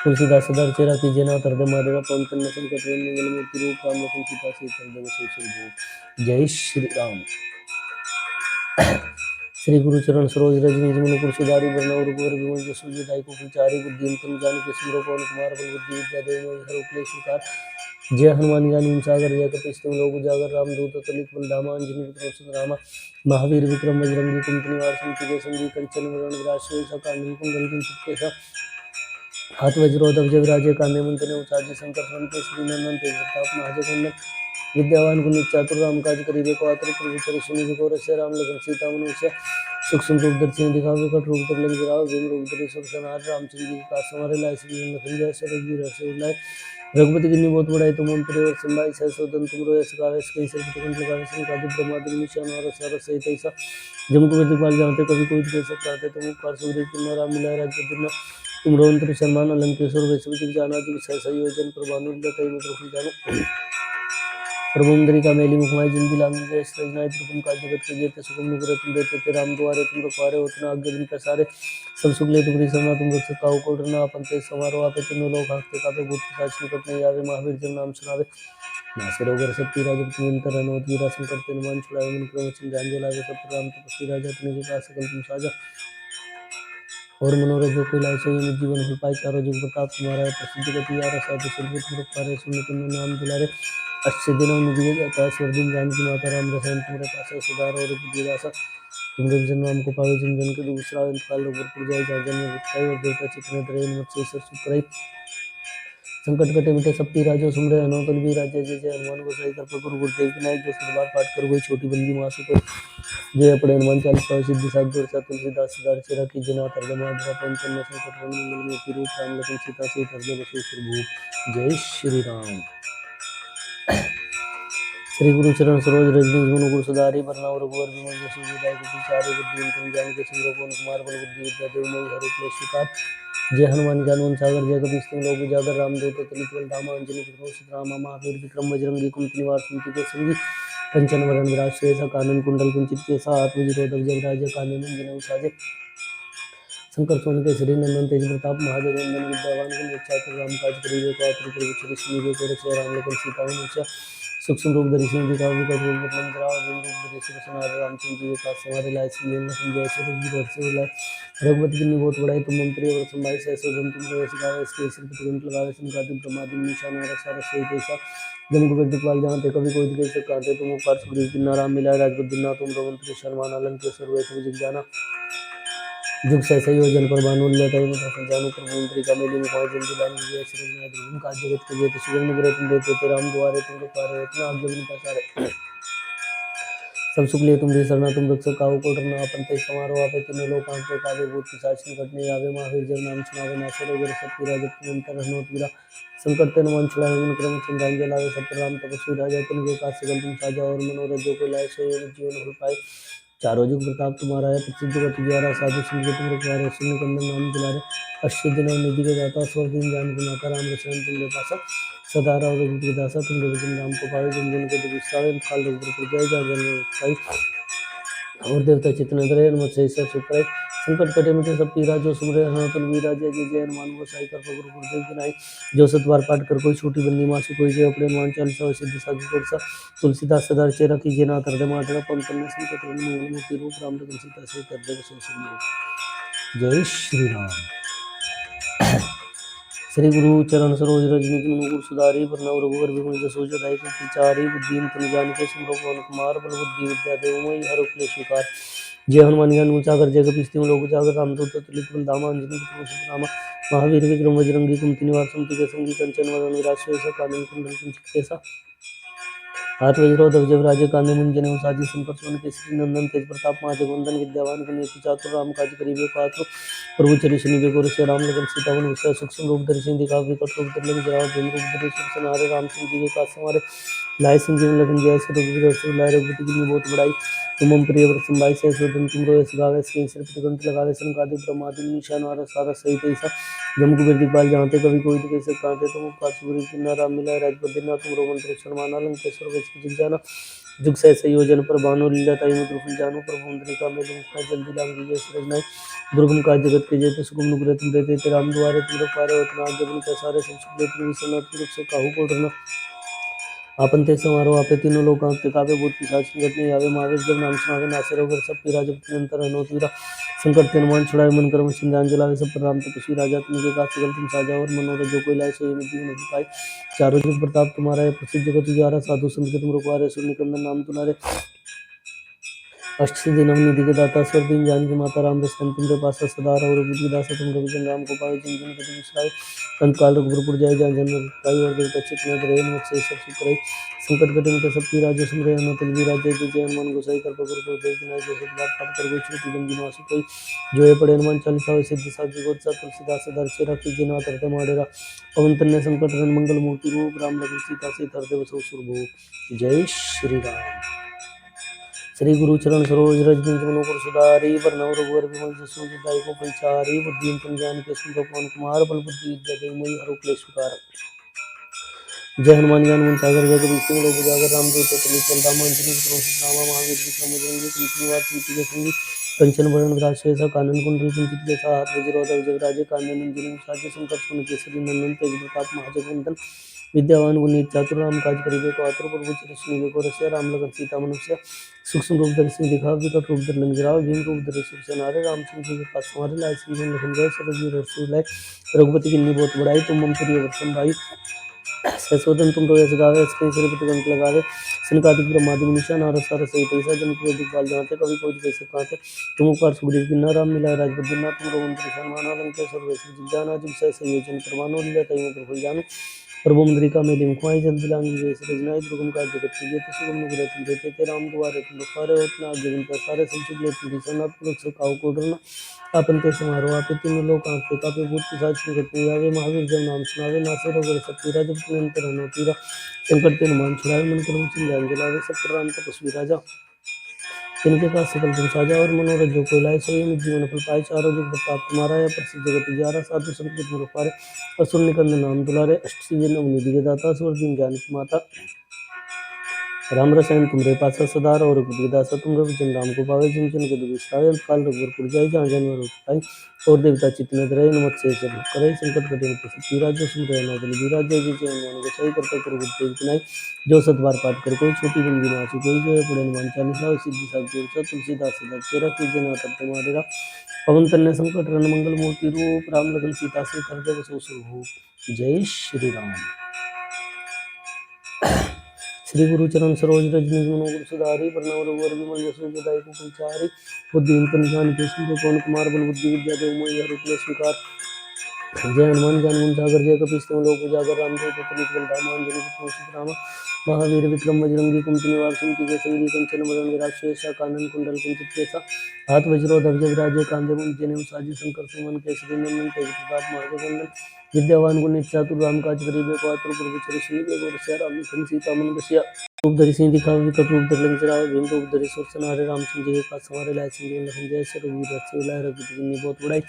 तुलसीदास सदार चेरा की जना तरद मारेरा पवन कन्या संकट हरण मंगल मूर्ति रूप राम लखन सीता से तरद बसोसुर भूप जय श्री राम। श्री गुरु चरण सरोज रज निज मन कुर सुधारी वरना रघुवर विमल जसु दाई को विचारी बुद्धि तुम जान के सिमरो पवन कुमार बल बुद्धि विद्या देव मोहि हर उपलेश विकार जय हनुमान ज्ञान गुण सागर जय कपीस तुम लोग उजागर राम दूत अतुलित बल धामा अंजनी पुत्र सुंदरामा महावीर विक्रम बजरंगी कुमति निवार संति संगी कंचन वरण विराज कांडी कुंडल कुंचित हाथ वज्रोधव जय विराजे कांधे मंत्र उचार्य शंकर स्वयं श्री नंदन तेज प्रताप महाजगन्नाथ विद्यावान गुणी चातुर राम काज करिबे को आतुर प्रभु चरिष्ण को रसे राम लखन सीता मनुष्य सूक्ष्म रूप दर्शन दिखावे कट रूप तर लग गिराव भीम रूप धरि सब सनार रामचंद्र जी का समारे लाय श्री लखन जय रघुवीर हर्ष उल्लाय रघुपति किन्नी बहुत बड़ाई तुम अंतरे संभाई सहसोदन तुम रोय सकावे इसके सिर कंठ लगावे सिंह कादि ब्रह्मादि निशान और सार सहित ऐसा जम को दिखपाल जानते कभी कोई कैसे कहते तुम कार सुग्रीव किन्ना राम मिलाय राज्य दिना तुम रोंत्र शर्मान अलंकेश्वर वैश्व जाना कि संयोजन प्रभानुल्य कई मित्र जानो प्रभुंदरी का मेली मुखमाई जिंदी लांगी जय सृजनाय त्रिपुम का जगत के जेते सुगम नुपुर तुम देते ते राम द्वारे तुम रखवारे होतना आज्ञा दिन प्रसारे सब सुख ले तुम्हारी समा तुम रख सका को डरना अपन ते समारोह आपे तीनों लोग हांकते कापे भूत पिशाच निकट नहीं आवे महावीर जब नाम सुनावे नासे रोगर सब पीरा जब तुम अंतर अनोत वीरा संकट ते नुमान छुड़ावे मन क्रम वचन ध्यान जो लावे सब राम तपस्वी राजा तुम के पास सकल तुम साजा और मनोरथ जो कोई लाए सोई जीवन फल पाए चारों जुग प्रताप तुम्हारा है प्रसिद्ध गति यारा साधु संत तुम रखवारे सुन कंदन नाम दुलारे अच्छे दिनों में दिए जाता है स्वर दिन जानकी माता राम रसायन तुम्हारे पास है सुधार और बुद्धिदासा तुम जन नाम को पावे जन जन के दूसरा काल रघुपुर जाय जा जन विखाई और देवता चित्र ध्रेन मत से सर सुखराई संकट कटे मिटे सब पीरा जो सुमरे हनुमत भी राजा जय जय हनुमान गोसाई कर पर गुरु गुरुदेव की नाय जो सतबार पाठ कर कोई छोटी बंदी मासु को जय पड़े हनुमान चालीसा सिद्धि साधु वर्षा तुलसीदास सदार चेरा की जना तरद माधुरा पवन कन्या संकट हरण मंगल मूर्ति रूप राम लखन सीता से तरद बसोसुर भूप जय श्री राम। श्री गुरु चरण सरोज रजनी मन गुरु सुधारी वरना रघुवर विमल जसु विदाय को विचारे बुद्धि तुम जान के सिमरो पवन कुमार बल बुद्धि विद्या देव मोहि हर क्लेश विकार जय हनुमान ज्ञान सागर जय कपीस तुम लोग उजागर राम दूत अतुलित बल धामा अंजनी पुत्र राम महावीर विक्रम बजरंगी कुमति निवार सुमति के संगी कंचन वरण विराज शेषा कानन कुंडल कुंचित केसा हाथ वज्रोधर जय विराजे कांधे मंजन साजे शंकर सोन के श्री नंदन तेज प्रताप महाजगवंदन विद्यावान गुण चातुर राम काज करिबे को आतुर प्रभु चरिष्ण को रक्षे राम लखन सीता मनुष्य सूक्ष्म रूप धरि सिंह दिखावे विकट रूप धरि लंक राव भीम रूप धरि सुर सनार रामचंद्र जी का समारे लाय श्री लखन जय श्री रघुवीर हर्ष उल्लाय रघुपति किन्नी बहुत बड़ाई तुम मंत्री और संभाई सहसोदन तुम रोय सकावे इसके सिर कंठ लगावे संकादि ब्रह्मादि निशान और सार सहित ऐसा जम को दिखपाल जानते कभी कोई कैसे कहते तुम कार सुग्रीव किन्ना राम मिलाय राजपद दिना तुम रघुवंश शर्मा अलंकेश्वर वैष्णव जिग जाना जुग से संयोजन पर भानुल्य कई मित्र जानु पर मंत्री का मेली मुखाई जल्दी लांगी जय श्री नाथ धर्म का जगत के जेते सुगम नुपुर तुम देते ते राम द्वारे तुम रखवारे इतना आज्ञा बिन पसारे सब सुख लिए तुम शरणा तुम रक्षक काहू को डरना अपन ते समारोह आपे तीनों लोग आंकते कावे भूत पिशाच निकट नहीं आवे महावीर जब नाम सुनावे नासे रोगर सब पीरा जब तुम अंतर हनुमत वीरा संकट ते नुमान छुड़ावे मन क्रम चिंतान जलावे सब राम तपस्वी राजा तुम के काज सकल तुम साजा और मनोरथ जो कोई लाए सोई जीवन फल पाए चारों जुग प्रताप तुम्हारा है प्रसिद्ध गति ग्यारह साधु संत तुम रखवारे सुन कंदन नाम दुलारे अश्व दिन निधि के दाता स्वर दिन जानकी माता राम रसायन तुम पासा सदा और दासा तुम रविजन राम को पावे जन जन के विस्तार काल रघुपुर जय जा जन और देवता चित्र ध्रेन मत से सुखराय संकट कटे मिटे सब पीरा जो सुमरे हनुमत वीरा जय जय जय हनुमान गोसाई कर पर गुरु गुरुदेव की नाई जो सतबार पाठ कर कोई छोटी बंदी मासु कोई जय अपने हनुमान चालीसा सिद्धि साधु वर्षा तुलसीदास सदार चेरा की जना तरद मातरा पवन कन्या संकट हरण मंगल मूर्ति रूप राम लखन सीता से तरद बसोसुर जय श्री राम। श्री गुरु चरण सरोज रजनी मन गुरु सुधारी वरना रघुवर विमल जसु दाई को विचारी बुद्धि तुम जान के सिमरो पवन कुमार बल बुद्धि विद्या देव मोहि हर क्लेश विकार जय हनुमान ज्ञान सागर जय कपीस तिम लोक उजागर रामदूत अतुलित बल धामा अंजनी पुत्र राम महावीर विक्रम बजरंगी कुमति निवार सुमति के संगी कंचन वरण विराज शेषा कानन कुंडल कुंचित केसा हाथ वज्रोध जब राजे कांदे मुंजने साजी संकर सोन केसरी नंदन तेज प्रताप महाजगवंदन विद्यावान गुणियति चातुर राम काज करिबे पात्र प्रभु चरित्र निबे गोर से राम लगन सीता वन विषय सूक्ष्म रूप धरि सिंह दिखा विकट रूप धरि लंक जराव भीम रूप धरि सुर संहारे रामचंद्र जी के काज संवारे लाए संजीवन लखन जय से रघुवीर हर्षि लाए रघुपति की बहुत बड़ाई तुम मम प्रिय व्रत संभाई से सुदन तुम रोयस गावे श्री सिर गंत लगावे संकादि ब्रह्मादि निशान और सारा सहित ऐसा जम कुबेर दिखपाल जानते कभी कोई दिखे सब कांते तुम कासुरी किन्ना राम मिलाए राजपद दिना तुम रोमंत्र शर्माना लंकेश्वर वैश्व जिग जाना जुग सहसे योजन पर भानु लीला ताई मधुर फल जानो प्रभु मुद्रिका में लंका जल्दी लांग लीजिए सूरज नाई दुर्गम काज जगत के जेते सुगम नुग्रह तुम देते राम द्वारे तुम रखवारे उतना जबन पैसारे सब सुख लेते विश्वनाथ तुम से काहू को डरना आपन ते समारोह आपे तीनों लोग कांपते कापे भूत पिशाच निकट नहीं आवे महावीर जब नाम सुनावे नासे रोग सब पीरा जब निरंतर हनुमत वीरा संकट ते हनुमान छुड़ाए मन कर्म सिमरन जलावे सब पर राम तपस्वी राजा तुमके काज सकल तुम साजा और मनोरथ जो कोई लाए सोई जीवन नहीं पाए चारों जुग प्रताप तुम्हारा है प्रसिद्ध जगत उजारा साधु संत के तुम रखवारे सुर निकंदन नाम तुम्हारे अष्टसिद्धि नवनिधि के दाता स्वर दिन जानकी माता राम दशरथ तुमरे पास सदा रहो बुद्धि दासा तुम रविचंद्र राम को पावे जिन जिन कति विश्राय अंत काल रघुपुर जय जन जन पाई और देवता चित्त में रहे मुझसे सब सुख रहे संकट कटे में सब की राजो सुन रहे हनुमत भी राजय जय जय हनुमान गोसाई कर पकुर को देव विनायक जो सब बात पाठ कर गो छुटी बंदी मासु कोई जो ये पढ़े हनुमान चालीसा हो सिद्धि साधु गोद सा तुलसीदास सदा से रखी जिना तरते माडेरा पवन तन्य संकट रन मंगल मूर्ति रूप राम लखन सीता से तरते बसो सुरभूप जय श्री राम। श्री गुरु चरण सरोज रज निज मनोहर सुधारी वरनव रघुवर विमल जसु दाई को पंचारी बुद्धि तुम जान के सुन पवन कुमार बल बुद्धि विद्या देव मोहि हरु क्लेश विकार जय हनुमान ज्ञान गुण सागर जय कबीर सिंह लोक उजागर रामदूत अतुलित बल रामांजनी पुत्र रामा महावीर विक्रम बजरंगी कुमति निवार सिद्धि के संगी कंचन वरण विराज शेषा कानन कुंडल कुंचित केसा हाथ वज्रोधर जय राजे कांदे मुंजनि साजे संकट सुन केसरी नंदन तेज प्रताप महाजगवंदन विद्यावान गुणी चातुर राम काज करिबे को आतुर प्रभु चरित्र निबे को रसिया राम लगन सीता मनुष्य सूक्ष्म रूप धरि सिंह दिखाओ विकट रूप धरि लंक जराओ भीम रूप धरि सुर सेनारे रामचंद्र जी के पास हमारे लाए संजीवन लखन जय सरवीर हर्षि लाए रघुपति की बहुत बड़ाई तुम मम प्रिय वर्षम भाई ससोदन तुम रोयस गावे स्क्रीन से गंत लगावे सनकादिक ब्रह्मादि निशान और सार सहित ऐसा जन को दिखपाल जानते कभी कोई कैसे कांते तुम ऊपर सुग्रीव की नाम मिलाए राजपद दिना तुम रोमंत्र शर्माना लंकेश्वर वैश्व जिग जाना जुग सहसे योजन परमानो लीला तई में प्रभु जानो प्रभु मुद्रिका में लिंकुआई जल दिलांगी जैसे रजनाई दुर्गम का जगत की ये तो सुगम नुग्रह तुम देते थे राम द्वारे तुम रखवारे उतना जगन पर सारे संचित ले तुम विश्वनाथ पुरुष से काहू को डरना आपन ते समारोह आपे तीनों लोग कांपते कापे भूत पिशाच निकट नहीं आवे महावीर जब नाम सुनावे नासे रोग सब पीरा जब निरंतर हनुमत वीरा संकट ते हनुमान छुड़ाए मन कर्म सिमरन जलावे सब पर राम तपस्वी राजा तिनके का सकल तुम साजा और मनोरथ जो कोई लाए सोई जीवन फल पाए चारों जुग प्रताप तुम्हारा है प्रसिद्ध जगत उजारा साधु संत के तुम रखवारे असुर निकंदन नाम दुलारे अष्ट सिद्धि नवनिधि के दाता स्वर दीन जानकी माता राम रसायन तुमरे पासा सदा रहो रघुपति दासा तुम रविचंद्र राम को पावे जिन जिन के दुख विश्राय अंत काल रघुवर जाय जहाँ जानवर पाई और देवता चित्त में रहे नमत से सब करे संकट कटे पीरा जो सुन रहे नौदल बीरा जय जय जय हनुमान को सही करते कर गुप्त विनाई जो सतबार पाठ कर कोई छोटी बंदी नासी कोई जो है पढ़े हनुमान चालीसा सिद्धि साधु तुलसीदास सदा तेरा कीजे ना करते मारेरा पवन तन्य संकट रन मंगल मूर्ति रूप राम लगन सीता से हृदय बसो सुरभूप जय श्री राम। श्री गुरु चरण सरोज रज निज मनोहर सुधारी वरनव रघुवर विमल जसु दाई को पंचारी बुद्धि निजान के सुन पवन कुमार बल बुद्धि विद्या देव मोहि हरु क्लेश विकार जय हनुमान ज्ञान गुण सागर जय कपीस तुम लोक उजागर रामदूत अतुलित बल रामांजनी पुत्र राम महावीर विक्रम बजरंगी कुमति निवार सिंह के संगी कंचन वरण विराज शेषा कानन कुंडल कुंचित केसा हाथ वज्रोधर जय विराजे कांधे मुंजने साजी शंकर सुमन केसरी नंदन तेज प्रताप महाजगवंदन विद्यावान गुणी चातुर राम काज करिबे को आतुर प्रभु चरित्र निबे को राम लखन सीता मन बसिया रूप धरि सिंह दिखावे विकट रूप धरि लंक जरावे भीम रूप धरि सुर संहारे रामचंद्र जी के काज संवारे लाए संजीवन लखन जय से रघुवीर हर्षि लाए रघुपति की बहुत बड़ाई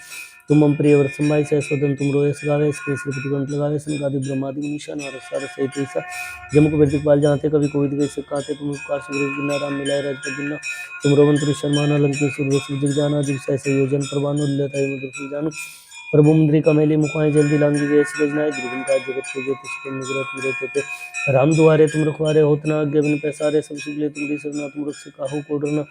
तुम मम प्रिय व्रत संभाई सहस्वदन तुम रोयस गावे इसके श्रीपति गंत लगावे संकादि ब्रह्मादि निशान और सार सहित ऐसा जम को दिखपाल जानते कभी कोई दिखे से काते तुम उपकार सुग्रीव की राम मिलाए राजपद दिना तुम रोमंत्र शर्माना लंकेश्वर वैश्व जिग जाना जुग सहसे योजन परवानो लीला मधुर जानो प्रभु मुद्रिका मेली मुखाएं जल्दी लांगी गए सृजनाएं दुर्गम का जगत के जेते सुगम निग्रह तुम रहते थे राम दुआरे तुम रखवारे होतना आज्ञा बिन पैसारे सब सुख ले तुम सरना तुम रख से काहू को डरना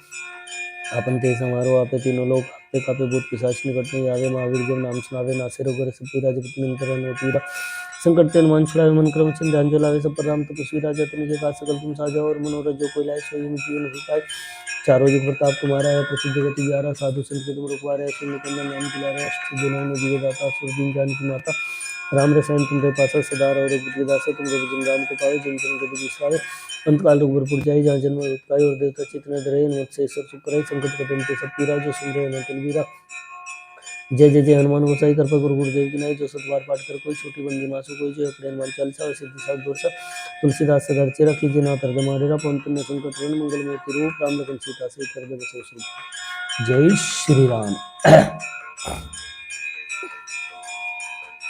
आपन ते समारोह आपे तीनों लोग आपे कापे भूत पिशाच निकट नहीं आवे महावीर जब नाम सुनावे नासे रोग सब पीरा जगत निरंतर हनुमत वीरा संकट ते हनुमान छुड़ावे मन क्रम चंद्र जलावे सब पर राम तपस्वी राजा तुमके काज सकल तुम साजा और मनोरथ जो कोई लाए सोई जीवन ही पाए चारों जुग प्रताप तुम्हारा है प्रसिद्ध जगत ग्यारह साधु संत के तुम रखवारे शून्य कंदन नाम दिलारे अष्ट दिनों में दिए दाता सुर दीन जानकी माता राम रसायन तुमरे पासा सदा रहो रघुपति दासा तुम रघुजन राम को पावे जन जन के दुख विश्रावे अंतकाल भरपूर जाए जहाँ जन्म उत्पाय और देवता चित्र रहे नमक से सुकर संकट कटे सब पीरा जो सुन रहे न तलवीरा जय जय जय हनुमान गोसाई कृपा गुरु गुरुदेव की नाई जो सतबार पाठ कर कोई छोटी बंदी मासु कोई जो अपने हनुमान चालीसा और सिद्धि सात वर्षा तुलसीदास सगर चेरा कीजिए ना तर मारेरा पवन पुण्य संकट रण मंगल मूर्ति रूप राम लखन सीता से कर दे बसो श्री जय श्री राम।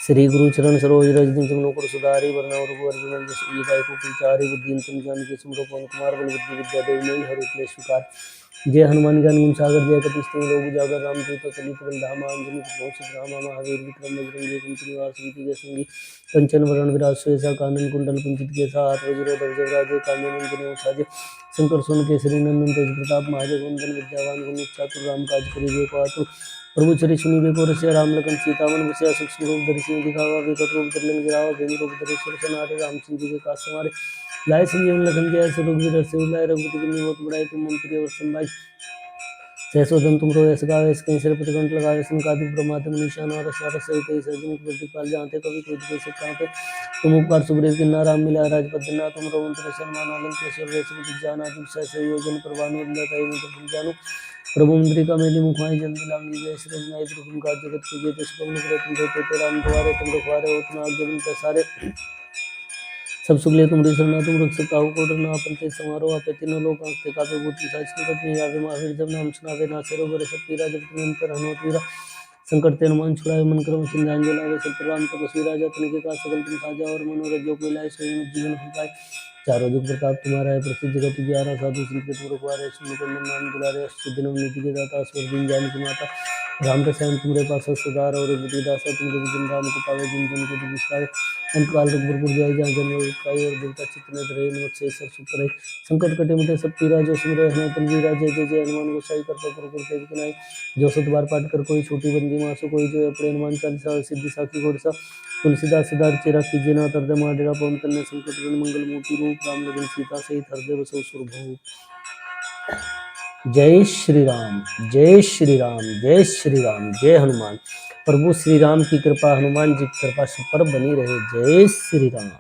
श्री गुरु चरण सरोज रज दिन तुम कर सुधारी वरना और विमल जस ईदाई को विचारी बुद्धि तुम जान के सुमरो पवन कुमार बल बुद्धि विद्या देव नहीं हर उपले स्वीकार जय हनुमान ज्ञान गुण सागर जय कपीस तिम लोक उजागर राम दूत सलित बल धामा अंजनी पुत्र राम महावीर विक्रम बजरंगी कुंती निवास विधि के संगी कंचन वरण विराज सुयसा कानन कुंडल कुंचित केसा हाथ वज्र ध्वज राजे कामे मंजन साजे शंकर सोन केसरी नंदन तेज प्रताप महादेव वंदन विद्यावान गुण चातुर राम काज करिबे को आतुर प्रभु चरि सुनिबे को रसिया राम लखन सीता मन बसिया सूक्ष्म रूप धरि सिंह दिखावा विकट रूप धरि लंक जरावा भीम रूप धरि सुर सनारे रामचंद्र जी के काज समारे लाए संजीवन लखन के ऐसे रघुवीर से लाए रघुपति की निमोत बढ़ाई तुम मन प्रिय वर्षन भाई सहसोदन तुम रो ऐसे गावे इसके सिर पर कंठ लगावे संकादिक ब्रह्मात्म निशान और सार सहित सजन प्रतिपाल जानते कवि कोई कैसे कहते तुम उपकार सुग्रीव के नाराम मिला राजपद ना तुम रो मंत्र सन्मान आलम केशव रेशम जाना तुम सहस योजन प्रभानु लताई मंत्र जानो प्रभु मुद्रिका मेली मुखाई जल्दी लांगी जय श्री नाय तुम का जगत के जेते सुपन करे तुम देते राम द्वारे तुम रखवारे हो तुम आज्ञा बिन सारे सब सुगले तुमरी सरना तुम रख सका को डरना अपन ते समारोह आपे तीनों लोग आंखते कापे भूत साच निकट नहीं आवे महावीर जब नाम सुनावे ना सेरो बरे सब पीरा जब तुम अंतर हनुमत वीरा संकट ते हनुमान छुड़ाए मन क्रम सिंधांजल आवे सब प्रणाम तपस्वी राजा तनिके का सकल तुम साजा और मनोरथ जो कोई लाए सोई जीवन हो पाए चारों जुग प्रताप तुम्हारा है प्रसिद्ध जगत ग्यारह साधु संत तुम रखवारे सुन नाम दुलारे सिद्धि नव नीति के दाता स्वर दिन जान की माता राम रसायन तुम्हारे पास सदार और बुद्धिदासा तुम जन राम को पावे जिन जन को विस्तार अंतकाल भरपूर जाए जहाँ जन्म उत्पाई और देवता चित्त रहे नमक से सर सुपर संकट कटे मिटे सब पीरा जो सुन रहे हनुमत तलवीरा जय जय जय हनुमान गोसाई कृपा गुरु गुरुदेव की नाई जो सतबार पाठ कर कोई छोटी बंदी मासु कोई जो अपने हनुमान चालीसा सिद्धि साखी घोड़सा तुलसीदास सदार चेरा कीजिए ना तर दे माडेरा पवन तन्ने संकट रण मंगल मूर्ति रूप राम लगन सीता सहित हृदय बसो सुरभूप। जय श्री राम जय श्री राम जय श्री राम जय हनुमान। प्रभु श्री राम की कृपा हनुमान जी की कृपा सब पर बनी रहे। जय श्री राम।